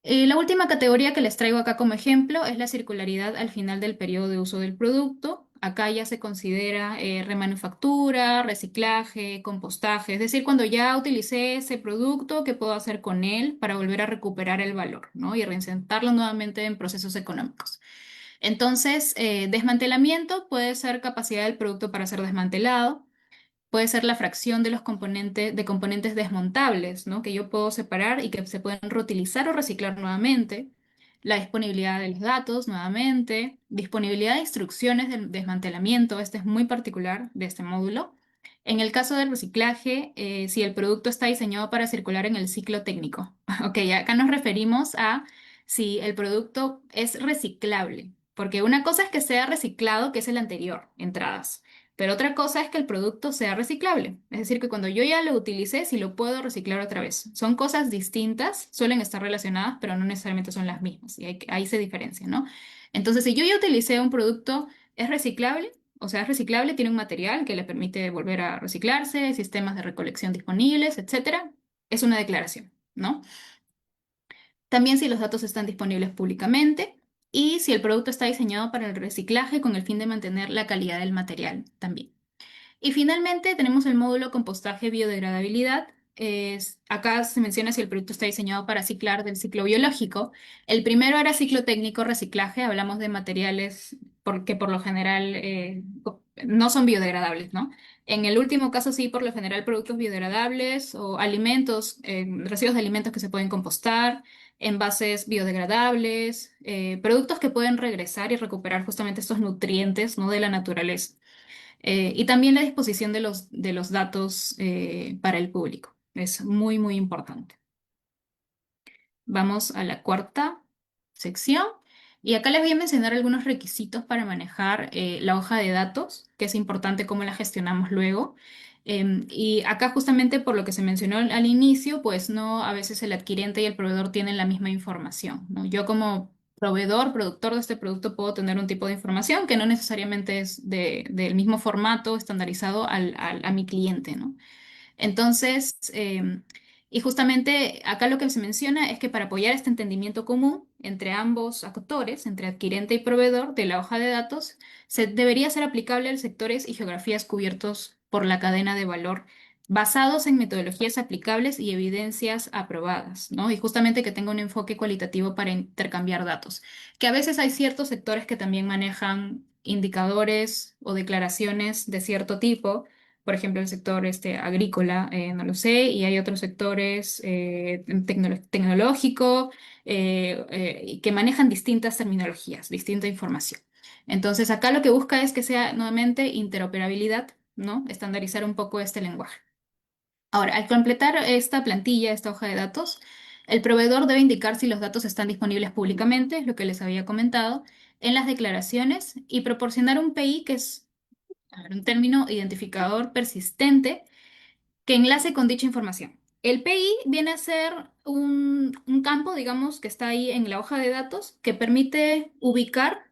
La última categoría que les traigo acá como ejemplo es la circularidad al final del periodo de uso del producto. Acá ya se considera remanufactura, reciclaje, compostaje, es decir, cuando ya utilicé ese producto, ¿qué puedo hacer con él para volver a recuperar el valor, ¿no? Y reinsertarlo nuevamente en procesos económicos. Entonces, desmantelamiento puede ser capacidad del producto para ser desmantelado. Puede ser la fracción de los componentes, de componentes desmontables, ¿no? Que yo puedo separar y que se pueden reutilizar o reciclar nuevamente. La disponibilidad de los datos, nuevamente. Disponibilidad de instrucciones del desmantelamiento. Este es muy particular de este módulo. En el caso del reciclaje, si el producto está diseñado para circular en el ciclo técnico. Ok, acá nos referimos a si el producto es reciclable. Porque una cosa es que sea reciclado, que es el anterior, entradas. Pero otra cosa es que el producto sea reciclable. Es decir, que cuando yo ya lo utilicé, si lo puedo reciclar otra vez. Son cosas distintas, suelen estar relacionadas, pero no necesariamente son las mismas. Y ahí se diferencia, ¿no? Entonces, si yo ya utilicé un producto, ¿es reciclable? O sea, es reciclable, tiene un material que le permite volver a reciclarse, sistemas de recolección disponibles, etcétera. Es una declaración, ¿no? También si los datos están disponibles públicamente y si el producto está diseñado para el reciclaje con el fin de mantener la calidad del material también. Y finalmente tenemos el módulo compostaje biodegradabilidad. Acá se menciona si el producto está diseñado para ciclar del ciclo biológico. El primero era ciclo técnico reciclaje, hablamos de materiales que por lo general no son biodegradables, ¿no? En el último caso sí, por lo general productos biodegradables o alimentos, residuos de alimentos que se pueden compostar, envases biodegradables, productos que pueden regresar y recuperar justamente estos nutrientes, ¿no? De la naturaleza. Y también la disposición de los datos para el público. Es muy, muy importante. Vamos a la cuarta sección. Y acá les voy a mencionar algunos requisitos para manejar la hoja de datos, que es importante cómo la gestionamos luego. Y acá justamente por lo que se mencionó al inicio, pues no, a veces el adquirente y el proveedor tienen la misma información, ¿no? Yo como proveedor, productor de este producto, puedo tener un tipo de información que no necesariamente es del mismo formato estandarizado a mi cliente, ¿no? Entonces, y justamente acá lo que se menciona es que para apoyar este entendimiento común entre ambos actores, entre adquirente y proveedor de la hoja de datos, se debería ser aplicable a sectores y geografías cubiertos por la cadena de valor, basados en metodologías aplicables y evidencias aprobadas, ¿no? Y justamente que tenga un enfoque cualitativo para intercambiar datos, que a veces hay ciertos sectores que también manejan indicadores o declaraciones de cierto tipo, por ejemplo, el sector agrícola, no lo sé, y hay otros sectores tecnológico que manejan distintas terminologías, distinta información. Entonces, acá lo que busca es que sea nuevamente interoperabilidad, ¿no? Estandarizar un poco este lenguaje. Ahora, al completar esta plantilla, esta hoja de datos, el proveedor debe indicar si los datos están disponibles públicamente, es lo que les había comentado, en las declaraciones y proporcionar un PI que es, a ver, un término identificador persistente que enlace con dicha información. El PI viene a ser un campo, digamos, que está ahí en la hoja de datos que permite ubicar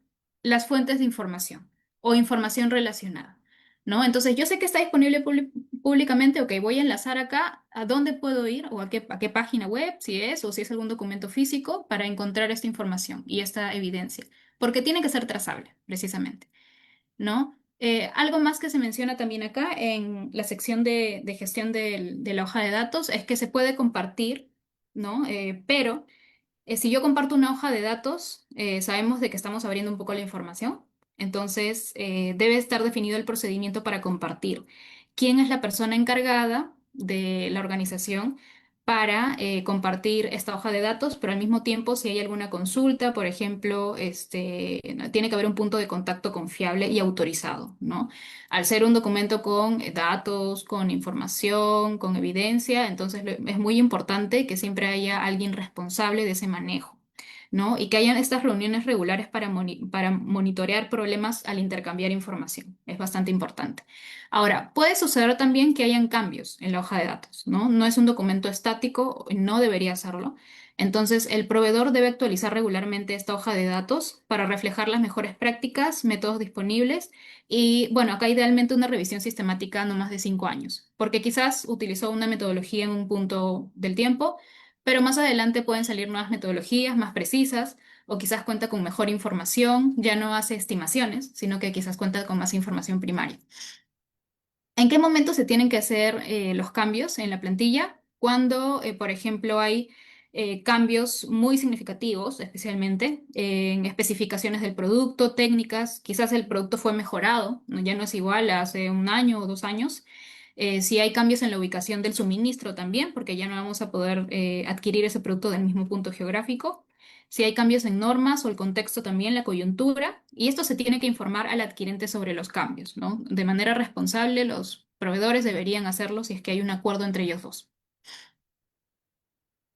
las fuentes de información o información relacionada, ¿no? Entonces, yo sé que está disponible públicamente, ok, voy a enlazar acá a dónde puedo ir o a qué página web, si es o si es algún documento físico, para encontrar esta información y esta evidencia, porque tiene que ser trazable, precisamente. ¿No? Algo más que se menciona también acá en la sección de gestión de la hoja de datos es que se puede compartir, ¿no? Pero si yo comparto una hoja de datos, sabemos de que estamos abriendo un poco la información, entonces debe estar definido el procedimiento para compartir. ¿Quién es la persona encargada de la organización para compartir esta hoja de datos? Pero al mismo tiempo, si hay alguna consulta, por ejemplo, tiene que haber un punto de contacto confiable y autorizado, ¿no? Al ser un documento con datos, con información, con evidencia, entonces es muy importante que siempre haya alguien responsable de ese manejo, ¿no? Y que hayan estas reuniones regulares para monitorear problemas al intercambiar información. Es bastante importante. Ahora, puede suceder también que hayan cambios en la hoja de datos, ¿no? No es un documento estático, no debería serlo. Entonces, el proveedor debe actualizar regularmente esta hoja de datos para reflejar las mejores prácticas, métodos disponibles y, bueno, acá idealmente una revisión sistemática no más de 5 años, porque quizás utilizó una metodología en un punto del tiempo, pero más adelante pueden salir nuevas metodologías más precisas o quizás cuenta con mejor información, ya no hace estimaciones, sino que quizás cuenta con más información primaria. ¿En qué momento se tienen que hacer los cambios en la plantilla? Cuando, por ejemplo, hay cambios muy significativos, especialmente en especificaciones del producto, técnicas, quizás el producto fue mejorado, ¿no? Ya no es igual a hace 1 año o 2 años. Si hay cambios en la ubicación del suministro también, porque ya no vamos a poder adquirir ese producto del mismo punto geográfico. Si hay cambios en normas o el contexto también, la coyuntura, y esto se tiene que informar al adquirente sobre los cambios, ¿no? De manera responsable, los proveedores deberían hacerlo si es que hay un acuerdo entre ellos dos.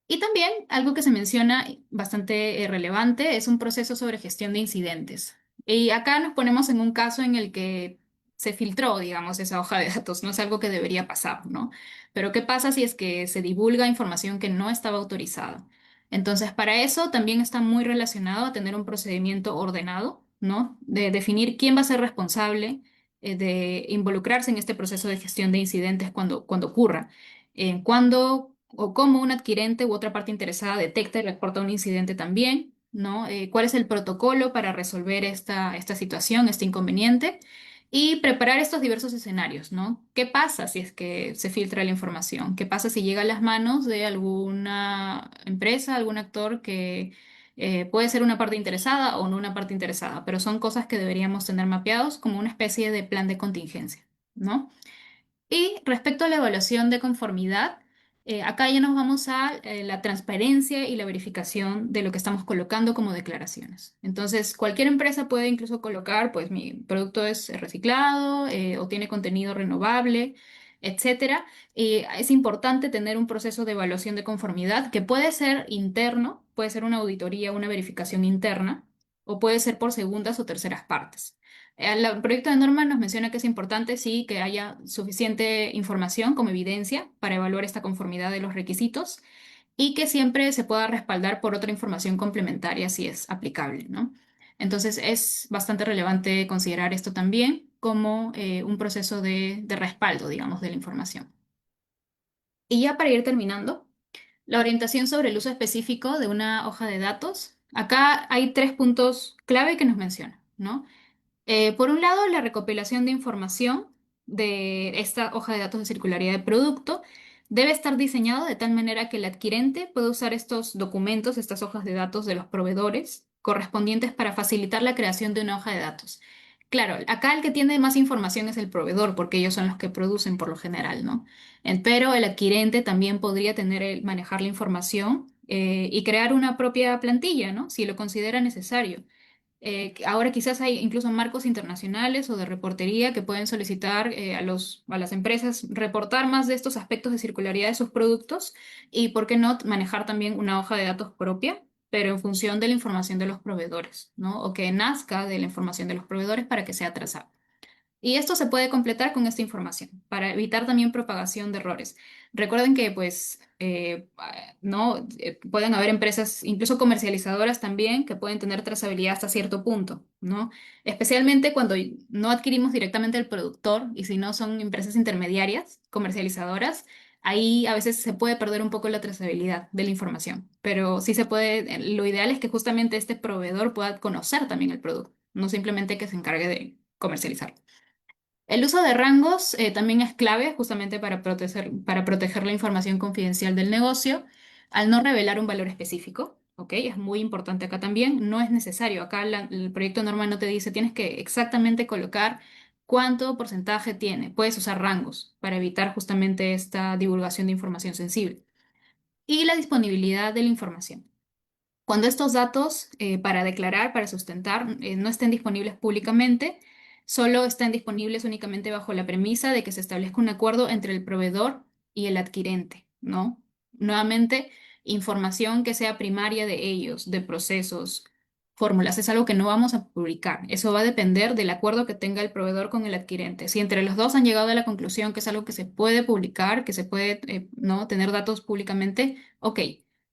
Y también algo que se menciona bastante relevante es un proceso sobre gestión de incidentes. Y acá nos ponemos en un caso en el que se filtró, digamos, esa hoja de datos. No es algo que debería pasar, ¿no? Pero ¿qué pasa si es que se divulga información que no estaba autorizada? Entonces, para eso también está muy relacionado a tener un procedimiento ordenado, ¿no? De definir quién va a ser responsable de involucrarse en este proceso de gestión de incidentes cuando ocurra. Cuándo o cómo un adquirente u otra parte interesada detecta y reporta un incidente también, ¿no? ¿Cuál es el protocolo para resolver esta situación, este inconveniente? Y preparar estos diversos escenarios, ¿no? ¿Qué pasa si es que se filtra la información? ¿Qué pasa si llega a las manos de alguna empresa, algún actor que puede ser una parte interesada o no una parte interesada? Pero son cosas que deberíamos tener mapeados como una especie de plan de contingencia, ¿no? Y respecto a la evaluación de conformidad, acá ya nos vamos a la transparencia y la verificación de lo que estamos colocando como declaraciones. Entonces, cualquier empresa puede incluso colocar, pues mi producto es reciclado o tiene contenido renovable, etcétera. Y es importante tener un proceso de evaluación de conformidad que puede ser interno, puede ser una auditoría, una verificación interna, o puede ser por segundas o terceras partes. El proyecto de norma nos menciona que es importante, sí, que haya suficiente información como evidencia para evaluar esta conformidad de los requisitos y que siempre se pueda respaldar por otra información complementaria si es aplicable, ¿no? Entonces es bastante relevante considerar esto también como un proceso de respaldo, digamos, de la información. Y ya para ir terminando, la orientación sobre el uso específico de una hoja de datos. Acá hay 3 puntos clave que nos menciona, ¿no? Por un lado, la recopilación de información de esta hoja de datos de circularidad de producto debe estar diseñado de tal manera que el adquirente pueda usar estos documentos, estas hojas de datos de los proveedores correspondientes para facilitar la creación de una hoja de datos. Claro, acá el que tiene más información es el proveedor, porque ellos son los que producen por lo general, ¿no? Pero el adquirente también podría manejar la información y crear una propia plantilla, ¿no? Si lo considera necesario. Ahora quizás hay incluso marcos internacionales o de reportería que pueden solicitar a las empresas reportar más de estos aspectos de circularidad de sus productos y, ¿por qué no, manejar también una hoja de datos propia, pero en función de la información de los proveedores, ¿no? O que nazca de la información de los proveedores para que sea trazable. Y esto se puede completar con esta información para evitar también propagación de errores. Recuerden que, pues, no pueden haber empresas, incluso comercializadoras también, que pueden tener trazabilidad hasta cierto punto, ¿no? Especialmente cuando no adquirimos directamente el productor y si no son empresas intermediarias, comercializadoras, ahí a veces se puede perder un poco la trazabilidad de la información. Pero sí se puede, lo ideal es que justamente este proveedor pueda conocer también el producto, no simplemente que se encargue de comercializarlo. El uso de rangos también es clave justamente para proteger la información confidencial del negocio al no revelar un valor específico. ¿Ok? Es muy importante acá también. No es necesario. Acá el proyecto de norma no te dice, tienes que exactamente colocar cuánto porcentaje tiene. Puedes usar rangos para evitar justamente esta divulgación de información sensible. Y la disponibilidad de la información. Cuando estos datos para declarar, para sustentar, no estén disponibles públicamente, solo estén disponibles únicamente bajo la premisa de que se establezca un acuerdo entre el proveedor y el adquirente, ¿no? Nuevamente, información que sea primaria de ellos, de procesos, fórmulas, es algo que no vamos a publicar. Eso va a depender del acuerdo que tenga el proveedor con el adquirente. Si entre los dos han llegado a la conclusión que es algo que se puede publicar, que se puede, ¿no? tener datos públicamente, ok.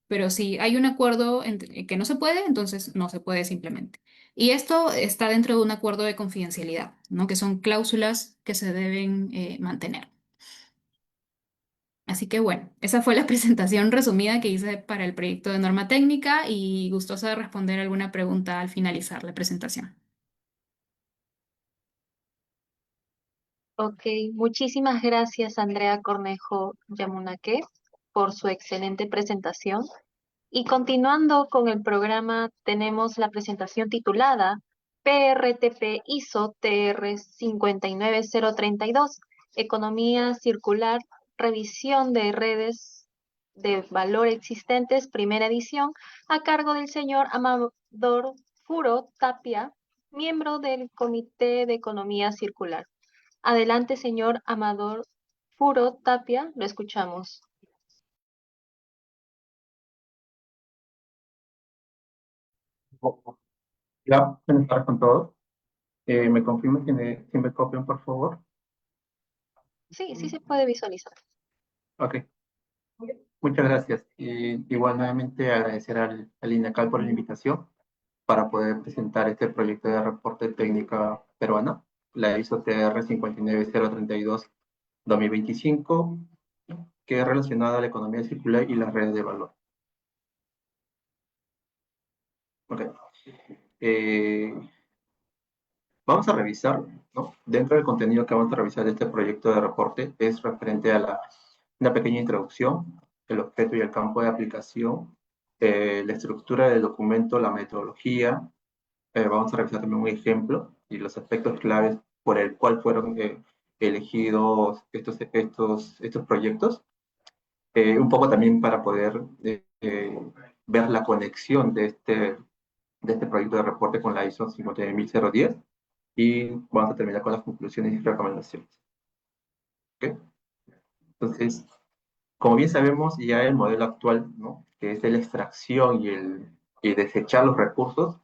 Pero si hay un acuerdo que no se puede, entonces no se puede simplemente. Y esto está dentro de un acuerdo de confidencialidad, ¿no? Que son cláusulas que se deben mantener. Así que bueno, esa fue la presentación resumida que hice para el proyecto de norma técnica y gustosa de responder alguna pregunta al finalizar la presentación. Ok, muchísimas gracias Andrea Cornejo Yamunaque por su excelente presentación. Y continuando con el programa, tenemos la presentación titulada PRTP ISO TR 59032, Economía Circular, Revisión de Redes de Valor Existentes, primera edición, a cargo del señor Amador Furo Tapia, miembro del Comité de Economía Circular. Adelante, señor Amador Furo Tapia, lo escuchamos. Ya, buenas tardes con todos. ¿Me confirman que me copian, por favor? Sí, sí se puede visualizar. Ok, muchas gracias. Igual nuevamente agradecer al INACAL por la invitación para poder presentar este proyecto de reporte técnica peruana, la ISO TR 59032-2025, que es relacionada a la economía circular y las redes de valor. Ok. Vamos a revisar, ¿no? Dentro del contenido que vamos a revisar de este proyecto de reporte es referente a una pequeña introducción, el objeto y el campo de aplicación, la estructura del documento, la metodología. Vamos a revisar también un ejemplo y los aspectos claves por el cual fueron elegidos estos proyectos. Un poco también para poder ver la conexión de este proyecto de reporte con la ISO 59010 y vamos a terminar con las conclusiones y recomendaciones. ¿Okay? Entonces, como bien sabemos, ya el modelo actual, ¿no? que es de la extracción y desechar los recursos,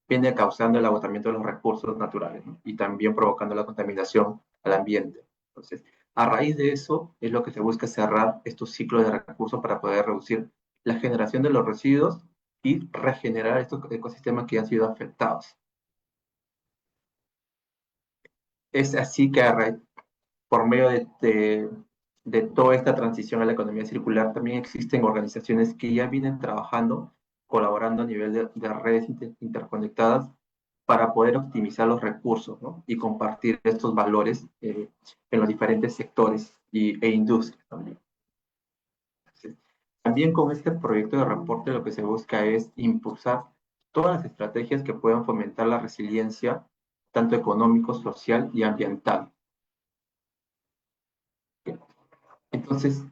viene causando el agotamiento de los recursos naturales, ¿no? y también provocando la contaminación al ambiente. Entonces, a raíz de eso es lo que se busca cerrar estos ciclos de recursos para poder reducir la generación de los residuos y regenerar estos ecosistemas que han sido afectados. Es así que por medio de toda esta transición a la economía circular, también existen organizaciones que ya vienen trabajando, colaborando a nivel de redes interconectadas para poder optimizar los recursos, ¿no? y compartir estos valores en los diferentes sectores e industrias también. También con este proyecto de reporte lo que se busca es impulsar todas las estrategias que puedan fomentar la resiliencia, tanto económico, social y ambiental. Entonces,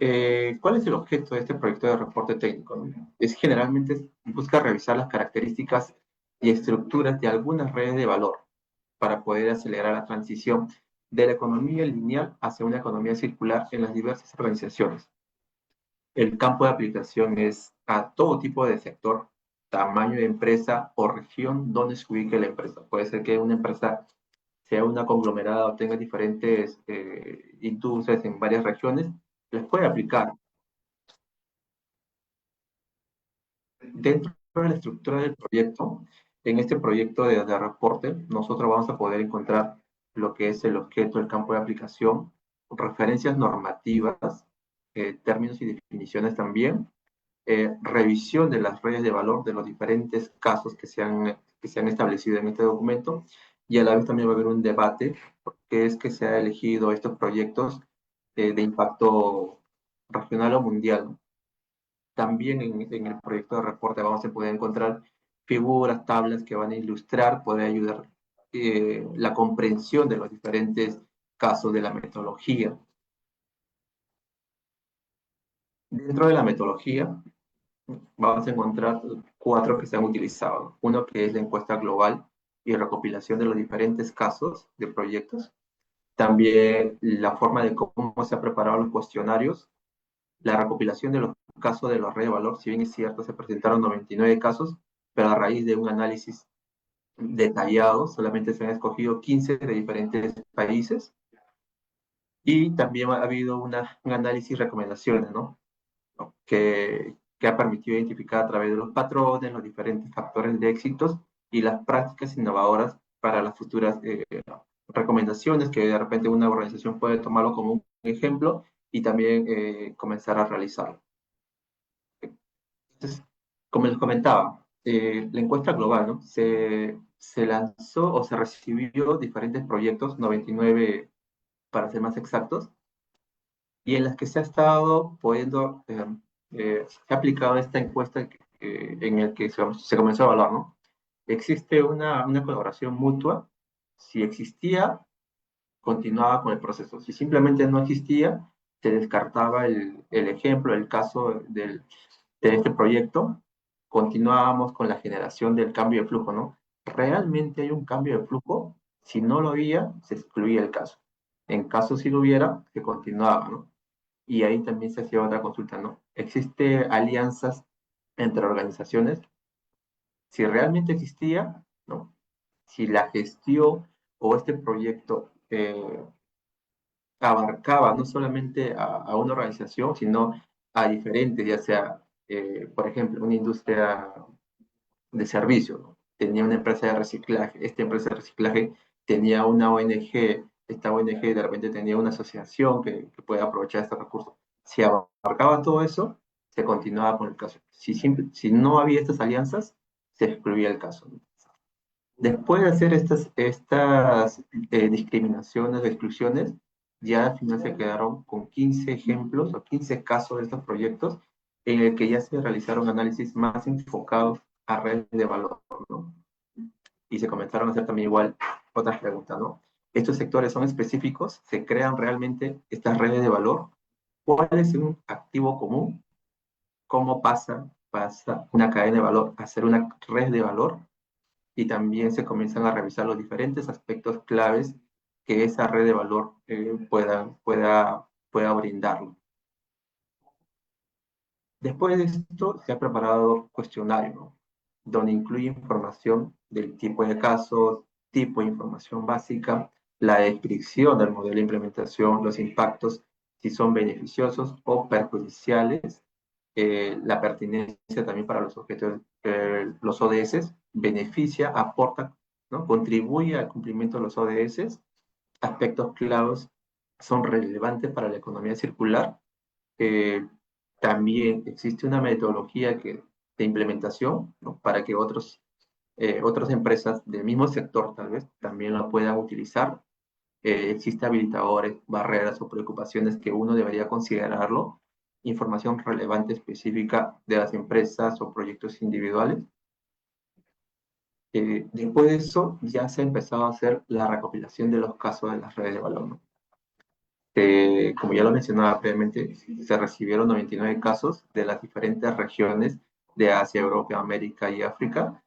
¿cuál es el objeto de este proyecto de reporte técnico? Es generalmente busca revisar las características y estructuras de algunas redes de valor para poder acelerar la transición de la economía lineal hacia una economía circular en las diversas organizaciones. El campo de aplicación es a todo tipo de sector, tamaño de empresa o región donde se ubique la empresa. Puede ser que una empresa sea una conglomerada o tenga diferentes industrias en varias regiones, les puede aplicar. Dentro de la estructura del proyecto, en este proyecto de reporte, nosotros vamos a poder encontrar lo que es el objeto, el campo de aplicación, referencias normativas, términos y definiciones también, revisión de las redes de valor de los diferentes casos que se han establecido en este documento, y a la vez también va a haber un debate, porque es que se ha elegido estos proyectos de impacto regional o mundial. También en el proyecto de reporte vamos a poder encontrar figuras, tablas que van a ilustrar, poder ayudar la comprensión de los diferentes casos de la metodología. Dentro de la metodología vamos a encontrar 4 que se han utilizado. Uno que es la encuesta global y recopilación de los diferentes casos de proyectos. También la forma de cómo se han preparado los cuestionarios, la recopilación de los casos de los redes de valor. Si bien es cierto, se presentaron 99 casos, pero a raíz de un análisis detallado, solamente se han escogido 15 de diferentes países. Y también ha habido un análisis y recomendaciones, ¿no? que ha permitido identificar a través de los patrones, los diferentes factores de éxitos y las prácticas innovadoras para las futuras recomendaciones, que de repente una organización puede tomarlo como un ejemplo y también comenzar a realizarlo. Entonces, como les comentaba, la encuesta global, ¿no? se lanzó o se recibió diferentes proyectos, 99 para ser más exactos, y en las que se ha estado pudiendo, se ha aplicado esta encuesta en el que se comenzó a evaluar, ¿no? Existe una colaboración mutua. Si existía, continuaba con el proceso. Si simplemente no existía, se descartaba el ejemplo, el caso de este proyecto, continuábamos con la generación del cambio de flujo, ¿no? ¿Realmente hay un cambio de flujo? Si no lo había, se excluía el caso. En caso si lo hubiera, se continuaba, ¿no? Y ahí también se hacía otra consulta, ¿no? ¿Existe alianzas entre organizaciones? Si realmente existía, ¿no? Si la gestión o este proyecto abarcaba no solamente a una organización, sino a diferentes, ya sea, por ejemplo, una industria de servicio, ¿no? Tenía una empresa de reciclaje, esta empresa de reciclaje tenía una ONG, esta ONG de repente tenía una asociación que puede aprovechar este recurso. Si abarcaba todo eso, se continuaba con el caso. Si no había estas alianzas, se excluía el caso, ¿no? Después de hacer estas discriminaciones o exclusiones, ya al final se quedaron con 15 ejemplos o 15 casos de estos proyectos en el que ya se realizaron análisis más enfocados a redes de valor, ¿no? Y se comenzaron a hacer también igual otras preguntas, ¿no? ¿Estos sectores son específicos? ¿Se crean realmente estas redes de valor? ¿Cuál es un activo común? ¿Cómo pasa una cadena de valor a ser una red de valor? Y también se comienzan a revisar los diferentes aspectos claves que esa red de valor pueda brindarlo. Después de esto, se ha preparado cuestionario, ¿no? Donde incluye información del tipo de casos, tipo de información básica, la descripción del modelo de implementación, los impactos, si son beneficiosos o perjudiciales, la pertinencia también para los objetos, los ODS, beneficia, aporta, ¿no? Contribuye al cumplimiento de los ODS, aspectos claves son relevantes para la economía circular. También existe una metodología de implementación, ¿no? Para que otras empresas del mismo sector tal vez también la puedan utilizar. Existen habilitadores, barreras o preocupaciones que uno debería considerarlo, información relevante específica de las empresas o proyectos individuales. Después de eso ya se ha empezado a hacer la recopilación de los casos de las redes de valor, ¿no? Como ya lo mencionaba previamente, se recibieron 99 casos de las diferentes regiones de Asia, Europa, América y África.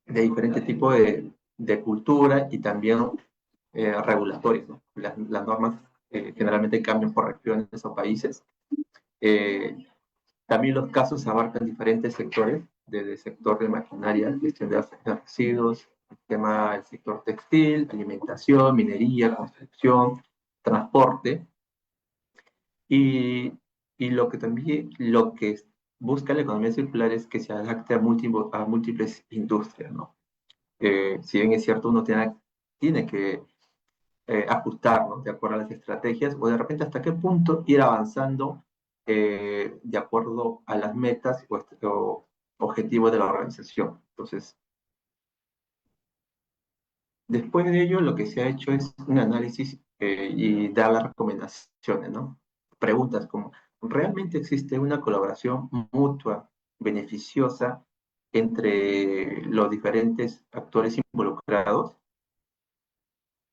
diferente tipo de cultura y también regulatorias, ¿no? Las normas generalmente cambian por regiones o países. También los casos abarcan diferentes sectores, desde el sector de maquinaria, gestión de residuos, el sector textil, alimentación, minería, construcción, transporte, y lo que busca la economía circular es que se adapte a múltiples industrias, ¿no? Si bien es cierto, uno tiene que ajustar, ¿no? De acuerdo a las estrategias, o de repente hasta qué punto ir avanzando de acuerdo a las metas o objetivos de la organización. Entonces, después de ello, lo que se ha hecho es un análisis y dar las recomendaciones, ¿no? Preguntas como, ¿realmente existe una colaboración mutua, beneficiosa entre los diferentes actores involucrados?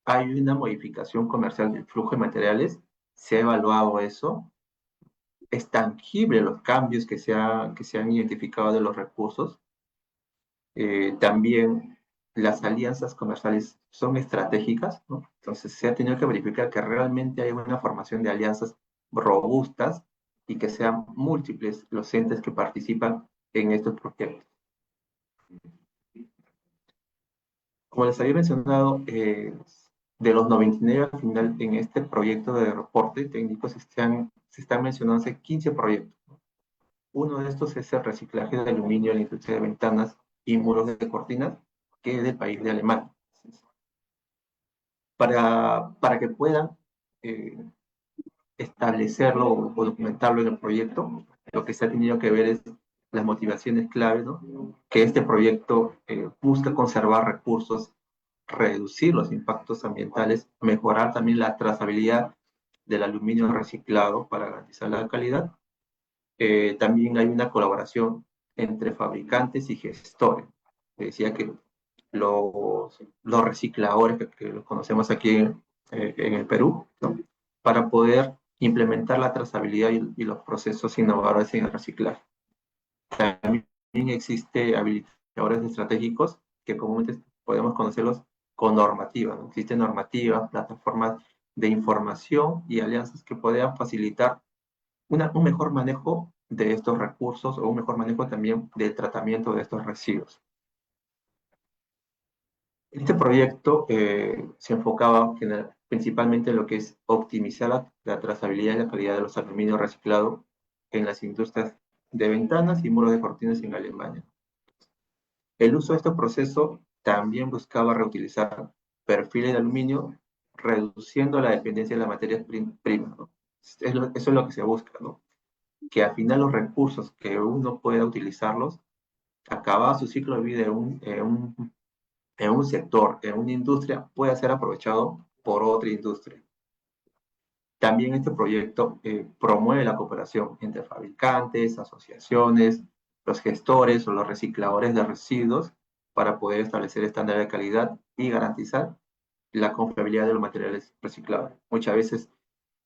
¿Hay una modificación comercial del flujo de materiales? ¿Se ha evaluado eso? ¿Es tangible los cambios que se han identificado de los recursos? También las alianzas comerciales son estratégicas, ¿no? Entonces se ha tenido que verificar que realmente hay una formación de alianzas robustas y que sean múltiples los entes que participan en estos proyectos. Como les había mencionado, de los 99 al final en este proyecto de reporte técnico se están mencionando 15 proyectos. Uno de estos es el reciclaje de aluminio en la industria de ventanas y muros de cortinas, que es del país de Alemania. Para que puedan establecerlo o documentarlo en el proyecto, lo que se ha tenido que ver es las motivaciones claves, ¿no? Que este proyecto busca conservar recursos, reducir los impactos ambientales, mejorar también la trazabilidad del aluminio reciclado para garantizar la calidad. También hay una colaboración entre fabricantes y gestores. Decía que los recicladores que los conocemos aquí en el Perú, ¿no? Para poder implementar la trazabilidad y los procesos innovadores en el reciclaje. También existe habilitadores estratégicos que comúnmente podemos conocerlos con normativa, ¿no? Existen normativas, plataformas de información y alianzas que puedan facilitar un mejor manejo de estos recursos o un mejor manejo también del tratamiento de estos residuos. Este proyecto se enfocaba principalmente en lo que es optimizar la trazabilidad y la calidad de los aluminios reciclados en las industrias de ventanas y muros de cortinas en Alemania. El uso de este proceso también buscaba reutilizar perfiles de aluminio, reduciendo la dependencia de las materias primas, ¿no? Eso es lo que se busca, ¿no? Que al final los recursos que uno pueda utilizarlos, acabado su ciclo de vida en un sector, en una industria, pueda ser aprovechado por otra industria. También este proyecto promueve la cooperación entre fabricantes, asociaciones, los gestores o los recicladores de residuos para poder establecer estándares de calidad y garantizar la confiabilidad de los materiales reciclados. Muchas veces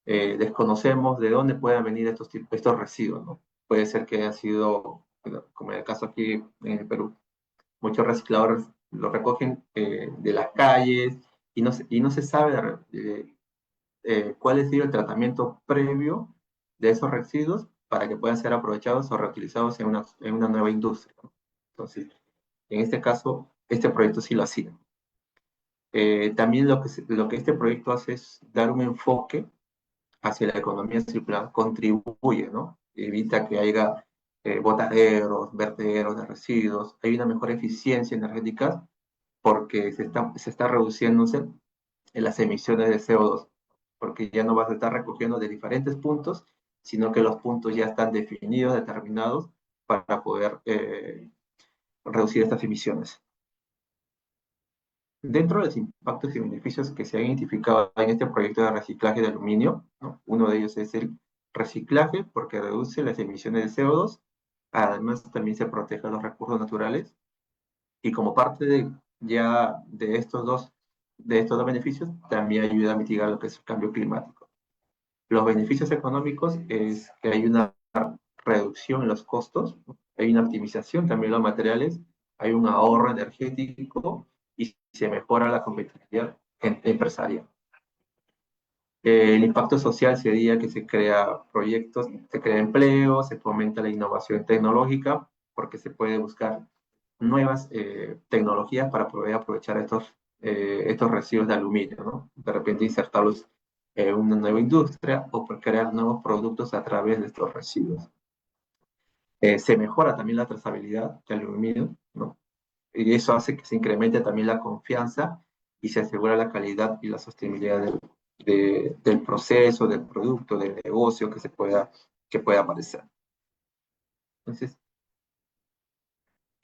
desconocemos de dónde pueden venir estos residuos, ¿no? Puede ser que haya sido, como en el caso aquí en el Perú, muchos recicladores lo recogen de las calles y no se sabe cuál ha sido el tratamiento previo de esos residuos para que puedan ser aprovechados o reutilizados en una nueva industria, ¿no? Entonces, en este caso, este proyecto sí lo hacía. También lo que este proyecto hace es dar un enfoque hacia la economía circular, contribuye, ¿no? Evita que haya botaderos, vertederos de residuos, hay una mejor eficiencia energética porque se está reduciéndose en las emisiones de CO2, porque ya no vas a estar recogiendo de diferentes puntos, sino que los puntos ya están definidos, determinados, para poder reducir estas emisiones. Dentro de los impactos y beneficios que se han identificado en este proyecto de reciclaje de aluminio, ¿no? Uno de ellos es el reciclaje, porque reduce las emisiones de CO2, además también se protege los recursos naturales, y como parte de estos dos beneficios, también ayuda a mitigar lo que es el cambio climático. Los beneficios económicos es que hay una reducción en los costos, ¿no? Hay una optimización también de los materiales, hay un ahorro energético y se mejora la competitividad empresarial. El impacto social sería que se crea proyectos, se crea empleo, se fomenta la innovación tecnológica, porque se puede buscar nuevas tecnologías para poder aprovechar estos residuos de aluminio, ¿no? De repente insertarlos en una nueva industria o por crear nuevos productos a través de estos residuos. Se mejora también la trazabilidad del aluminio, ¿no? Y eso hace que se incremente también la confianza y se asegura la calidad y la sostenibilidad del proceso, del producto, del negocio que pueda aparecer. Entonces,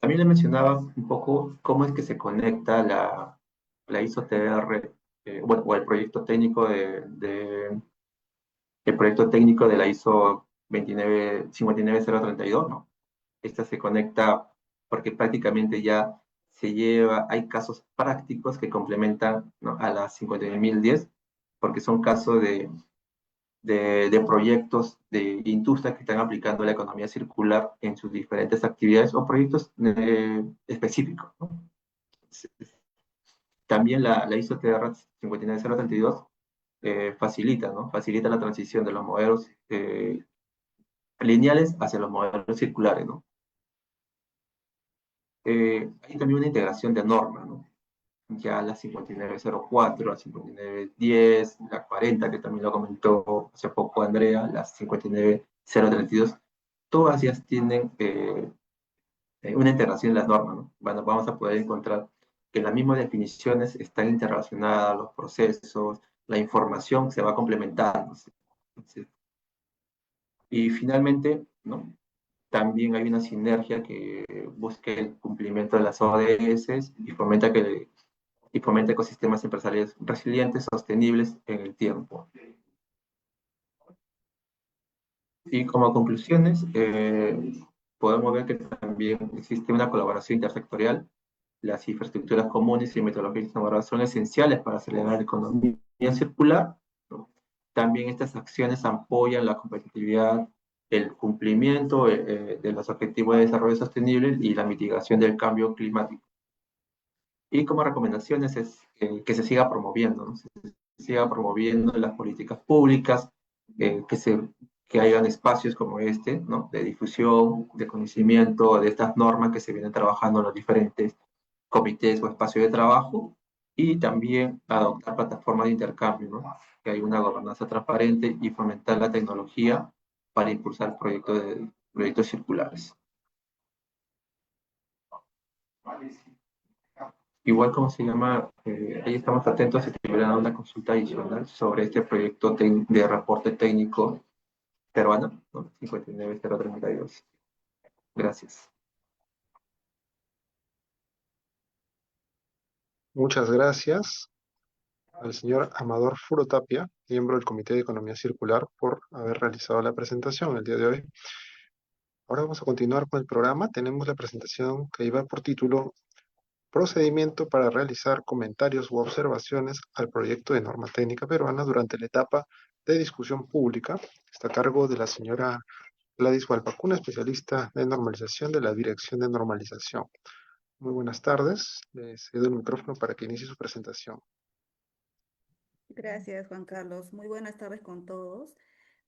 también le mencionaba un poco cómo es que se conecta la ISO-TR, bueno, o el proyecto técnico el proyecto técnico de la ISO 59032, ¿no? Esta se conecta porque prácticamente ya hay casos prácticos que complementan, ¿no?, a la 59010, porque son casos de proyectos de industria que están aplicando la economía circular en sus diferentes actividades o proyectos específicos, ¿no? También la ISO TR 59032 facilita, ¿no? Facilita la transición de los modelos lineales hacia los modelos circulares, ¿no? Hay también una integración de normas, ¿no? Ya la 5904, la 5910, la 40, que también lo comentó hace poco Andrea, la 59032, todas ellas tienen una integración en las normas, ¿no? Bueno, vamos a poder encontrar que las mismas definiciones están interrelacionadas, los procesos, la información se va complementando. Entonces, y finalmente, ¿no?, también hay una sinergia que busca el cumplimiento de las ODS y fomenta ecosistemas empresariales resilientes, sostenibles en el tiempo. Y como conclusiones, podemos ver que también existe una colaboración intersectorial. Las infraestructuras comunes y metodologías innovadoras son esenciales para acelerar la economía circular, ¿no? También estas acciones apoyan la competitividad, el cumplimiento de los objetivos de desarrollo sostenible y la mitigación del cambio climático. Y como recomendaciones es que se siga promoviendo, ¿no? Se siga promoviendo las políticas públicas, que hayan espacios como este, ¿no?, de difusión, de conocimiento de estas normas que se vienen trabajando en los diferentes comités o espacios de trabajo, y también adoptar plataformas de intercambio, ¿no?, que hay una gobernanza transparente y fomentar la tecnología para impulsar proyectos circulares. Igual, como se llama, ahí estamos atentos si tuvieran una consulta adicional sobre este proyecto de reporte técnico peruano, ¿no?, 59032. Gracias. Muchas gracias al señor Amador Furo Tapia, miembro del Comité de Economía Circular, por haber realizado la presentación el día de hoy. Ahora vamos a continuar con el programa. Tenemos la presentación que lleva por título Procedimiento para realizar comentarios u observaciones al proyecto de norma técnica peruana durante la etapa de discusión pública. Está a cargo de la señora Gladys Hualpacuna, especialista de normalización de la Dirección de Normalización. Muy buenas tardes. Le cedo el micrófono para que inicie su presentación. Gracias, Juan Carlos. Muy buenas tardes con todos.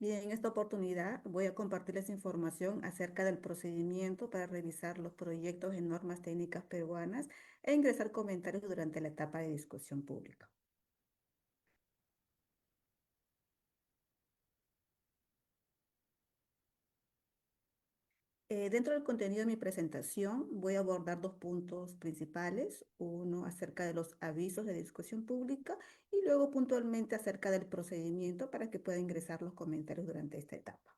Bien, en esta oportunidad voy a compartirles información acerca del procedimiento para revisar los proyectos en normas técnicas peruanas e ingresar comentarios durante la etapa de discusión pública. Dentro del contenido de mi presentación voy a abordar dos puntos principales, uno acerca de los avisos de discusión pública y luego puntualmente acerca del procedimiento para que pueda ingresar los comentarios durante esta etapa.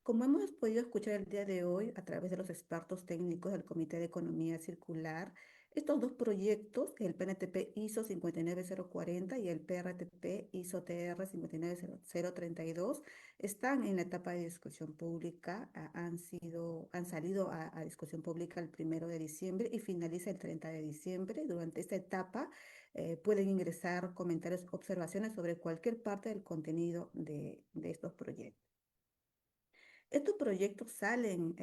Como hemos podido escuchar el día de hoy a través de los expertos técnicos del Comité de Economía Circular, estos dos proyectos, el PNTP ISO 59040 y el PRTP ISO TR 59032, están en la etapa de discusión pública, han salido a discusión pública el 1 de diciembre y finaliza el 30 de diciembre. Durante esta etapa pueden ingresar comentarios, observaciones sobre cualquier parte del contenido de estos proyectos. Estos proyectos salen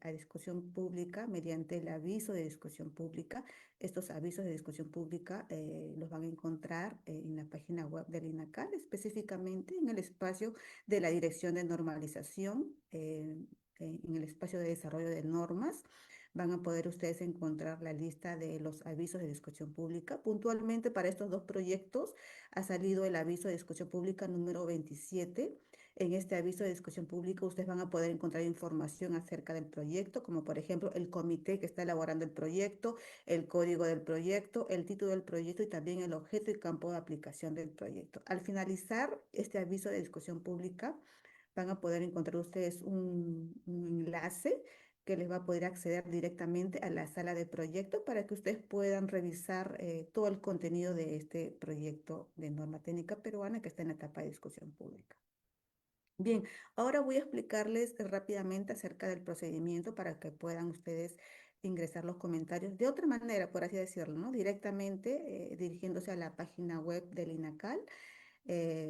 a discusión pública mediante el aviso de discusión pública. Estos avisos de discusión pública los van a encontrar en la página web del INACAL, específicamente en el espacio de la Dirección de Normalización, en el espacio de desarrollo de normas. Van a poder ustedes encontrar la lista de los avisos de discusión pública. Puntualmente para estos dos proyectos ha salido el aviso de discusión pública número 27. En este aviso de discusión pública ustedes van a poder encontrar información acerca del proyecto, como por ejemplo el comité que está elaborando el proyecto, el código del proyecto, el título del proyecto y también el objeto y campo de aplicación del proyecto. Al finalizar este aviso de discusión pública, van a poder encontrar ustedes un enlace que les va a poder acceder directamente a la sala de proyecto para que ustedes puedan revisar todo el contenido de este proyecto de norma técnica peruana que está en la etapa de discusión pública. Bien, ahora voy a explicarles rápidamente acerca del procedimiento para que puedan ustedes ingresar los comentarios de otra manera, por así decirlo, ¿no? Directamente dirigiéndose a la página web del INACAL,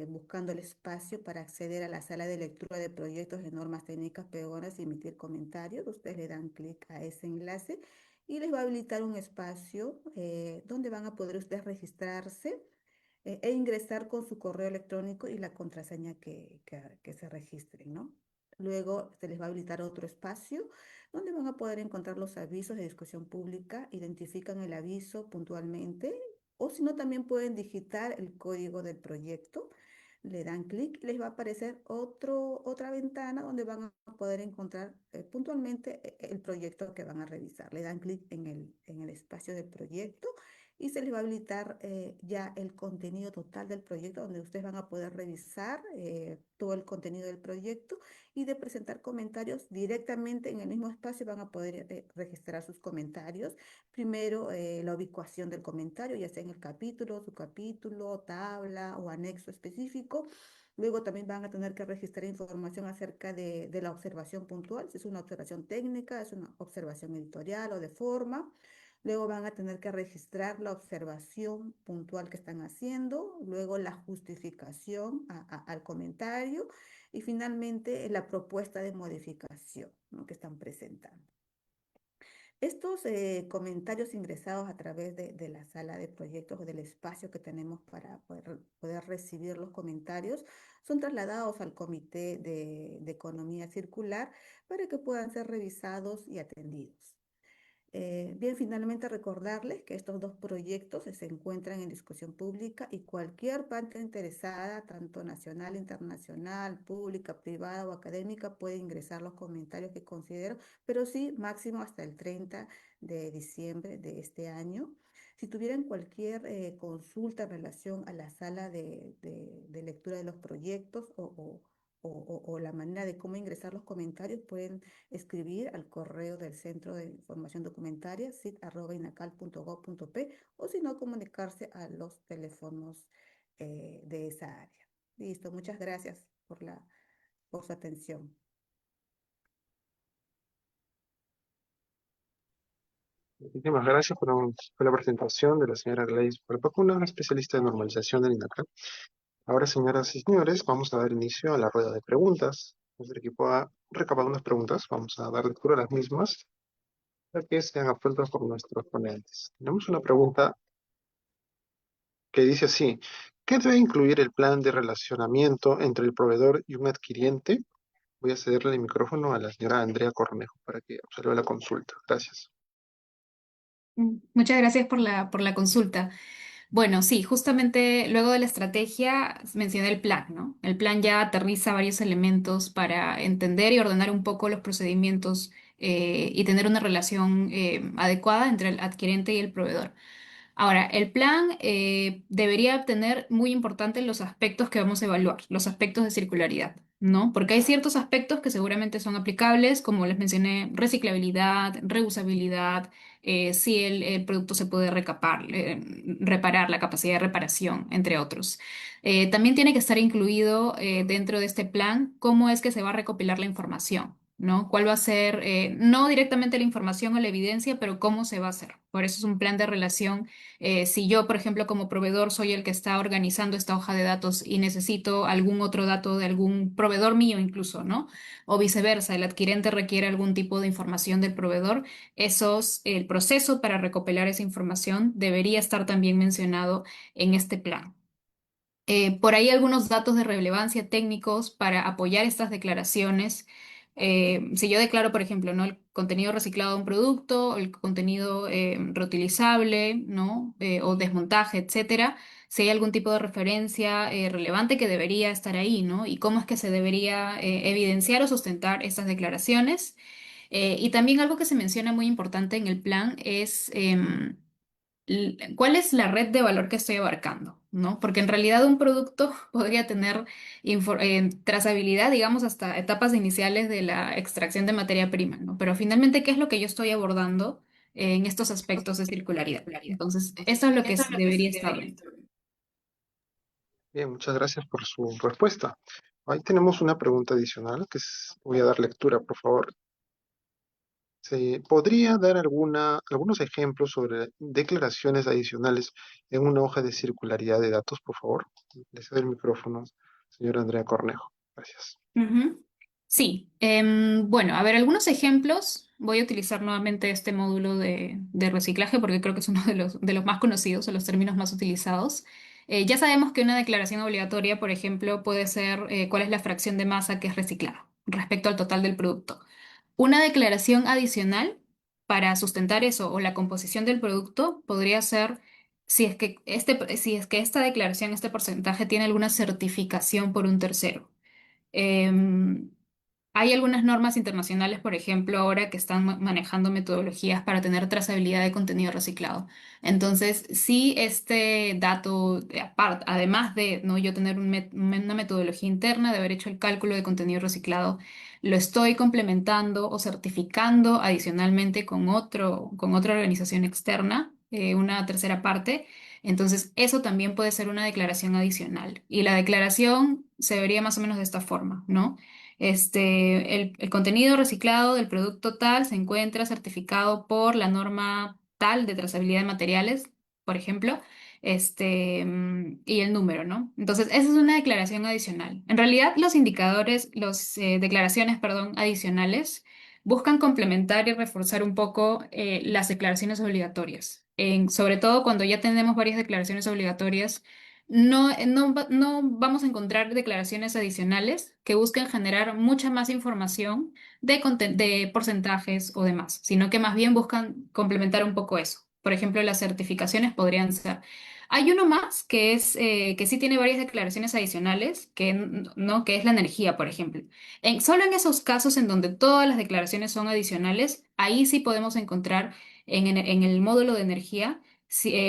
buscando el espacio para acceder a la sala de lectura de proyectos de normas técnicas peruanas y emitir comentarios. Ustedes le dan clic a ese enlace y les va a habilitar un espacio donde van a poder ustedes registrarse e ingresar con su correo electrónico y la contraseña que se registren, ¿no? Luego se les va a habilitar otro espacio donde van a poder encontrar los avisos de discusión pública, identifican el aviso puntualmente o si no también pueden digitar el código del proyecto, le dan clic y les va a aparecer otra ventana donde van a poder encontrar puntualmente el proyecto que van a revisar. Le dan clic en el espacio del proyecto y se les va a habilitar ya el contenido total del proyecto, donde ustedes van a poder revisar todo el contenido del proyecto y de presentar comentarios directamente en el mismo espacio van a poder registrar sus comentarios. Primero, la ubicación del comentario, ya sea en el capítulo, subcapítulo, tabla o anexo específico. Luego también van a tener que registrar información acerca de la observación puntual, si es una observación técnica, es una observación editorial o de forma. Luego van a tener que registrar la observación puntual que están haciendo, luego la justificación al comentario y finalmente la propuesta de modificación, ¿no?, que están presentando. Estos comentarios ingresados a través de la sala de proyectos o del espacio que tenemos para poder recibir los comentarios son trasladados al Comité de Economía Circular para que puedan ser revisados y atendidos. Bien, finalmente recordarles que estos dos proyectos se encuentran en discusión pública y cualquier parte interesada, tanto nacional, internacional, pública, privada o académica, puede ingresar los comentarios que considero, pero sí máximo hasta el 30 de diciembre de este año. Si tuvieran cualquier consulta en relación a la sala de lectura de los proyectos o la manera de cómo ingresar los comentarios, pueden escribir al correo del Centro de Información Documentaria, cit@inacal.gov.p, o si no, comunicarse a los teléfonos de esa área. Listo, muchas gracias por su atención. Muchísimas gracias por la presentación de la señora Gladys Pacuna, una especialista de normalización del INACAL. Ahora, señoras y señores, vamos a dar inicio a la rueda de preguntas. Nuestro equipo ha recabado unas preguntas, vamos a dar lectura a las mismas para que sean absueltas por nuestros ponentes. Tenemos una pregunta que dice así: ¿qué debe incluir el plan de relacionamiento entre el proveedor y un adquiriente? Voy a cederle el micrófono a la señora Andrea Cornejo para que observe la consulta. Gracias. Muchas gracias por la consulta. Bueno, sí, justamente luego de la estrategia mencioné el plan, ¿no? El plan ya aterriza varios elementos para entender y ordenar un poco los procedimientos y tener una relación adecuada entre el adquirente y el proveedor. Ahora, el plan debería tener muy importante los aspectos que vamos a evaluar, los aspectos de circularidad, ¿no? Porque hay ciertos aspectos que seguramente son aplicables, como les mencioné, reciclabilidad, reusabilidad, si el producto se puede reparar, la capacidad de reparación, entre otros. También tiene que estar incluido dentro de este plan cómo es que se va a recopilar la información. ¿no? ¿Cuál va a ser, no directamente la información o la evidencia, pero cómo se va a hacer? Por eso es un plan de relación. Si yo, por ejemplo, como proveedor soy el que está organizando esta hoja de datos y necesito algún otro dato de algún proveedor mío incluso, ¿no? O viceversa, el adquirente requiere algún tipo de información del proveedor, el proceso para recopilar esa información debería estar también mencionado en este plan. Por ahí algunos datos de relevancia técnicos para apoyar estas declaraciones. Si yo declaro, por ejemplo, ¿no? El contenido reciclado de un producto, el contenido reutilizable, ¿no? O desmontaje, etcétera. Si hay algún tipo de referencia relevante que debería estar ahí, ¿no? Y cómo es que se debería evidenciar o sustentar estas declaraciones. Y también algo que se menciona muy importante en el plan es cuál es la red de valor que estoy abarcando, ¿no? Porque en realidad un producto podría tener trazabilidad, digamos, hasta etapas iniciales de la extracción de materia prima, ¿no? Pero finalmente, ¿qué es lo que yo estoy abordando en estos aspectos de circularidad? Entonces, eso es lo que debería estar dentro. Bien, muchas gracias por su respuesta. Ahí tenemos una pregunta adicional voy a dar lectura, por favor. ¿Se podría dar algunos ejemplos sobre declaraciones adicionales en una hoja de circularidad de datos, por favor? Le cedo el micrófono, señora Andrea Cornejo. Gracias. Ujú. Sí, bueno, a ver, algunos ejemplos. Voy a utilizar nuevamente este módulo de reciclaje porque creo que es uno de los más conocidos o los términos más utilizados. Ya sabemos que una declaración obligatoria, por ejemplo, puede ser cuál es la fracción de masa que es reciclada respecto al total del producto. Una declaración adicional para sustentar eso o la composición del producto podría ser si es que esta declaración, este porcentaje tiene alguna certificación por un tercero. Em, Hay algunas normas internacionales, por ejemplo, ahora que están manejando metodologías para tener trazabilidad de contenido reciclado. Entonces, si este dato, además de ¿no? yo tener una metodología interna de haber hecho el cálculo de contenido reciclado, lo estoy complementando o certificando adicionalmente con otra organización externa, una tercera parte. Entonces, eso también puede ser una declaración adicional. Y la declaración se vería más o menos de esta forma, ¿no? El contenido reciclado del producto tal se encuentra certificado por la norma tal de trazabilidad de materiales, por ejemplo, y el número, ¿no? Entonces, esa es una declaración adicional. En realidad, los indicadores, las declaraciones, perdón, adicionales buscan complementar y reforzar un poco las declaraciones obligatorias. Sobre todo cuando ya tenemos varias declaraciones obligatorias no vamos a encontrar declaraciones adicionales que busquen generar mucha más información de porcentajes o demás, sino que más bien buscan complementar un poco eso. Por ejemplo, las certificaciones podrían ser. Hay uno más que sí tiene varias declaraciones adicionales, no, que es la energía, por ejemplo. Solo en esos casos en donde todas las declaraciones son adicionales, ahí sí podemos encontrar en el módulo de energía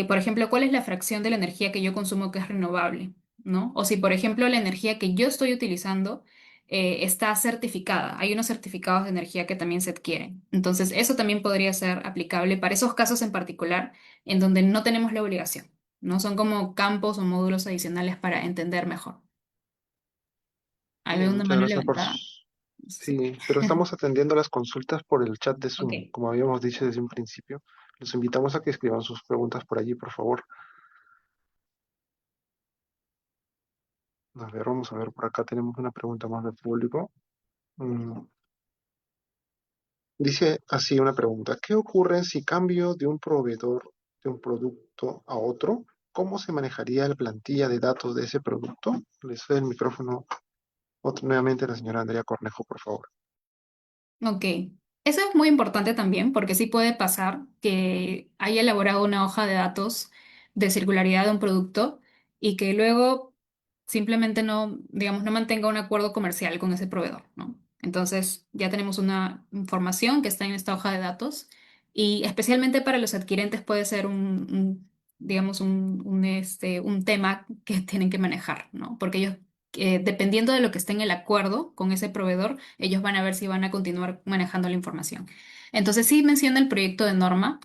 por ejemplo, cuál es la fracción de la energía que yo consumo que es renovable, ¿no? O si, por ejemplo, la energía que yo estoy utilizando está certificada. Hay unos certificados de energía que también se adquieren. Entonces, eso también podría ser aplicable para esos casos en particular en donde no tenemos la obligación, ¿no? Son como campos o módulos adicionales para entender mejor. Ahí Bien, veo una muchas mano gracias levantada. Sí. Sí, pero estamos atendiendo las consultas por el chat de Ok. Zoom, como habíamos dicho desde un principio. Los invitamos a que escriban sus preguntas por allí, por favor. A ver, vamos a ver, por acá tenemos una pregunta más del público. Mm, Dice así una pregunta: ¿qué ocurre si cambio de un proveedor de un producto a otro? ¿Cómo se manejaría la plantilla de datos de ese producto? Les doy el micrófono nuevamente a la señora Andrea Cornejo, por favor. Ok, eso es muy importante también porque sí puede pasar que haya elaborado una hoja de datos de circularidad de un producto y que luego simplemente no, digamos, no mantenga un acuerdo comercial con ese proveedor, ¿no? Entonces ya tenemos una información que está en esta hoja de datos y especialmente para los adquirentes puede ser digamos, un tema que tienen que manejar, ¿no? Porque ellos dependiendo de lo que esté en el acuerdo con ese proveedor, ellos van a ver si van a continuar manejando la información. Entonces, sí menciona el proyecto de norma,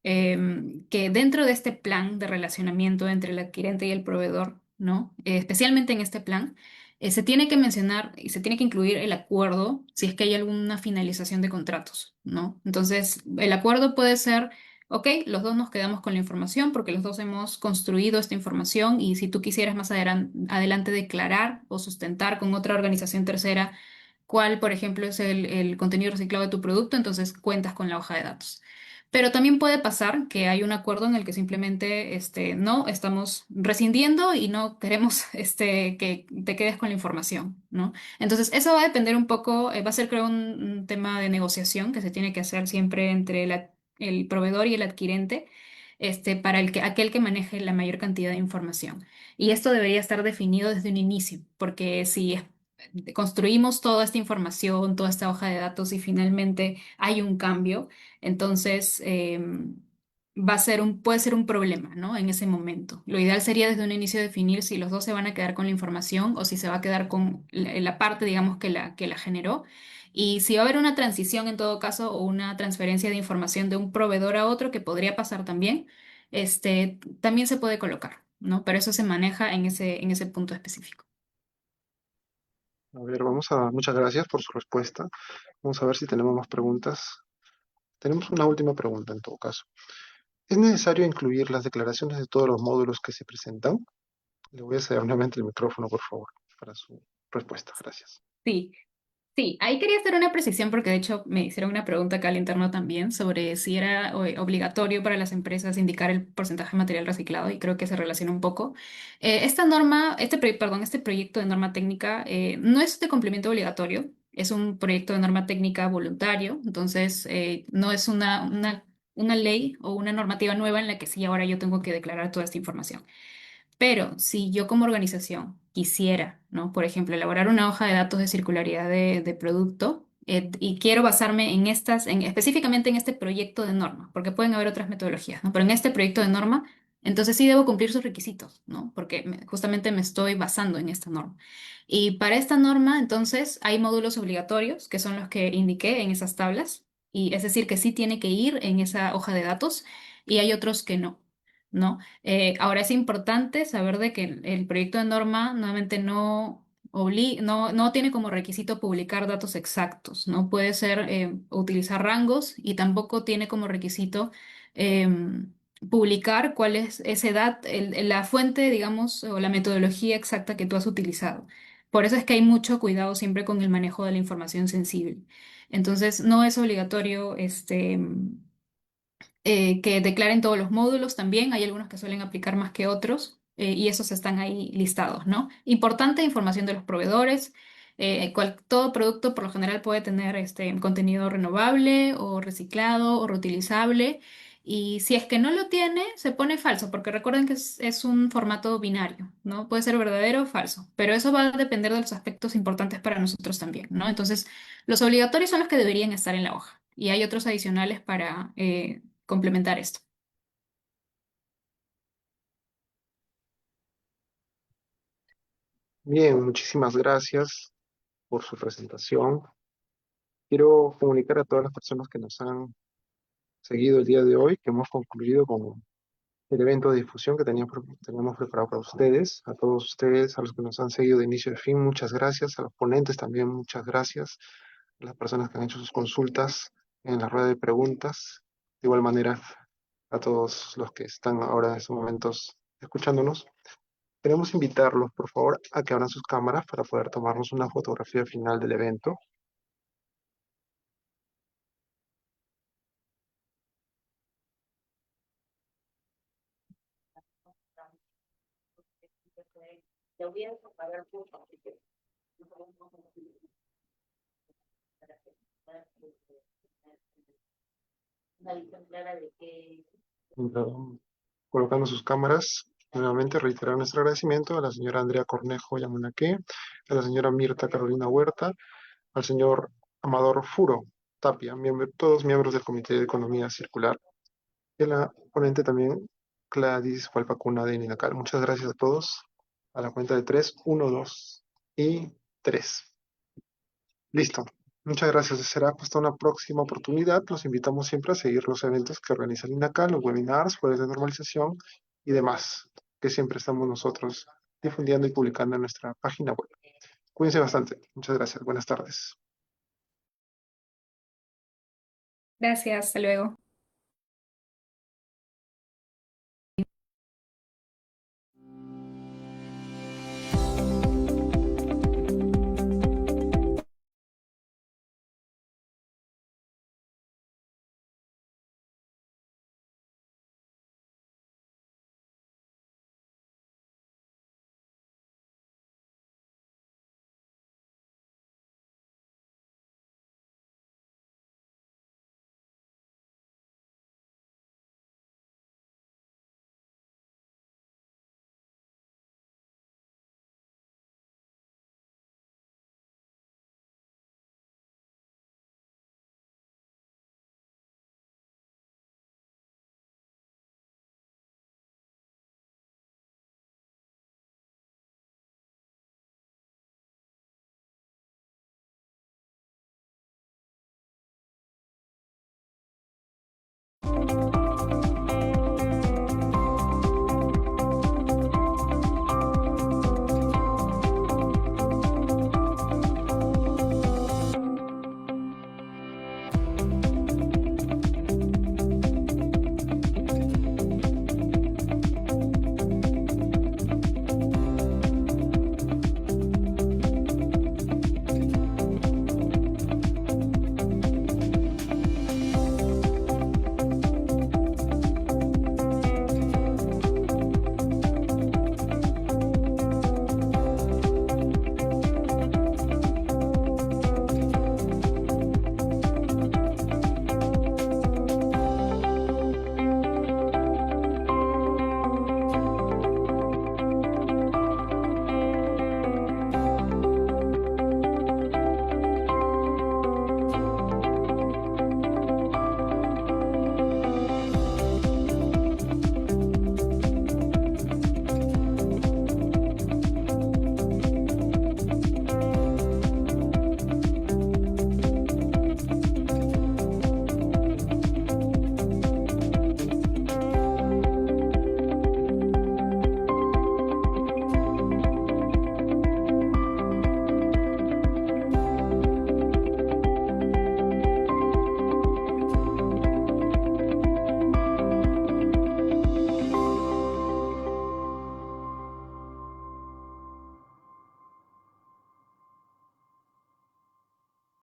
que dentro de este plan de relacionamiento entre el adquirente y el proveedor, ¿no? Especialmente en este plan, Se tiene que mencionar y se tiene que incluir el acuerdo si es que hay alguna finalización de contratos, ¿no? Entonces, el acuerdo puede ser, ok, los dos nos quedamos con la información porque los dos hemos construido esta información y si tú quisieras más adelante declarar o sustentar con otra organización tercera cuál, por ejemplo, es el contenido reciclado de tu producto, entonces cuentas con la hoja de datos. Pero también puede pasar que hay un acuerdo en el que simplemente no estamos rescindiendo y no queremos que te quedes con la información, ¿no? Entonces, eso va a depender un poco, va a ser creo un tema de negociación que se tiene que hacer siempre entre el proveedor y el adquirente, para aquel que maneje la mayor cantidad de información. Y esto debería estar definido desde un inicio, porque si construimos toda esta información, toda esta hoja de datos y finalmente hay un cambio, entonces puede ser un problema, ¿no? En ese momento. Lo ideal sería desde un inicio definir si los dos se van a quedar con la información o si se va a quedar con la parte, digamos, que la generó. Y si va a haber una transición en todo caso o una transferencia de información de un proveedor a otro, que podría pasar también, también se puede colocar, ¿no? Pero eso se maneja en ese punto específico. A ver, muchas gracias por su respuesta. Vamos a ver si tenemos más preguntas. Tenemos una última pregunta en todo caso. ¿Es necesario incluir las declaraciones de todos los módulos que se presentan? Le voy a ceder nuevamente el micrófono, por favor, para su respuesta. Gracias. Sí, sí, ahí quería hacer una precisión porque de hecho me hicieron una pregunta acá al interno también sobre si era obligatorio para las empresas indicar el porcentaje de material reciclado y creo que se relaciona un poco. Esta norma, este proyecto de norma técnica no es de cumplimiento obligatorio, es un proyecto de norma técnica voluntario, entonces no es una ley o una normativa nueva en la que sí ahora yo tengo que declarar toda esta información. Pero si yo como organización quisiera, ¿no? Por ejemplo, elaborar una hoja de datos de circularidad de producto y quiero basarme específicamente en este proyecto de norma, porque pueden haber otras metodologías, ¿no? Pero en este proyecto de norma, entonces sí debo cumplir sus requisitos, ¿no? Porque justamente me estoy basando en esta norma. Y para esta norma, entonces, hay módulos obligatorios, que son los que indiqué en esas tablas, y es decir, que sí tiene que ir en esa hoja de datos, y hay otros que no. ¿No? Ahora es importante saber de que el proyecto de norma nuevamente no tiene como requisito publicar datos exactos, no puede ser utilizar rangos y tampoco tiene como requisito publicar cuál es la fuente, digamos, o la metodología exacta que tú has utilizado. Por eso es que hay mucho cuidado siempre con el manejo de la información sensible. Entonces, no es obligatorio que declaren todos los módulos también. Hay algunos que suelen aplicar más que otros y esos están ahí listados, ¿no? Importante información de los proveedores. Todo producto por lo general puede tener contenido renovable o reciclado o reutilizable. Y si es que no lo tiene, se pone falso, porque recuerden que es un formato binario, ¿no? Puede ser verdadero o falso, pero eso va a depender de los aspectos importantes para nosotros también, ¿no? Entonces, los obligatorios son los que deberían estar en la hoja y hay otros adicionales para complementar esto. Bien, muchísimas gracias por su presentación. Quiero comunicar a todas las personas que nos han seguido el día de hoy que hemos concluido con el evento de difusión que teníamos preparado para ustedes. A todos ustedes, a los que nos han seguido de inicio a fin, muchas gracias. A los ponentes también, muchas gracias. A las personas que han hecho sus consultas en la rueda de preguntas. De igual manera, a todos los que están ahora en estos momentos escuchándonos. Queremos invitarlos, por favor, a que abran sus cámaras para poder tomarnos una fotografía final del evento. Colocando sus cámaras, nuevamente reiterar nuestro agradecimiento a la señora Andrea Cornejo Yamunaque, a la señora Mirta Carolina Huerta, al señor Amador Furo Tapia, todos miembros del Comité de Economía Circular, y a la ponente también, Gladys Falpacuna de Ninacal. Muchas gracias a todos. A la cuenta de 3, 1, 2 y 3. Listo. Muchas gracias. Será hasta una próxima oportunidad. Los invitamos siempre a seguir los eventos que organiza el INACAL, los webinars, jueves de normalización y demás, que siempre estamos nosotros difundiendo y publicando en nuestra página web. Cuídense bastante. Muchas gracias. Buenas tardes. Gracias, hasta luego.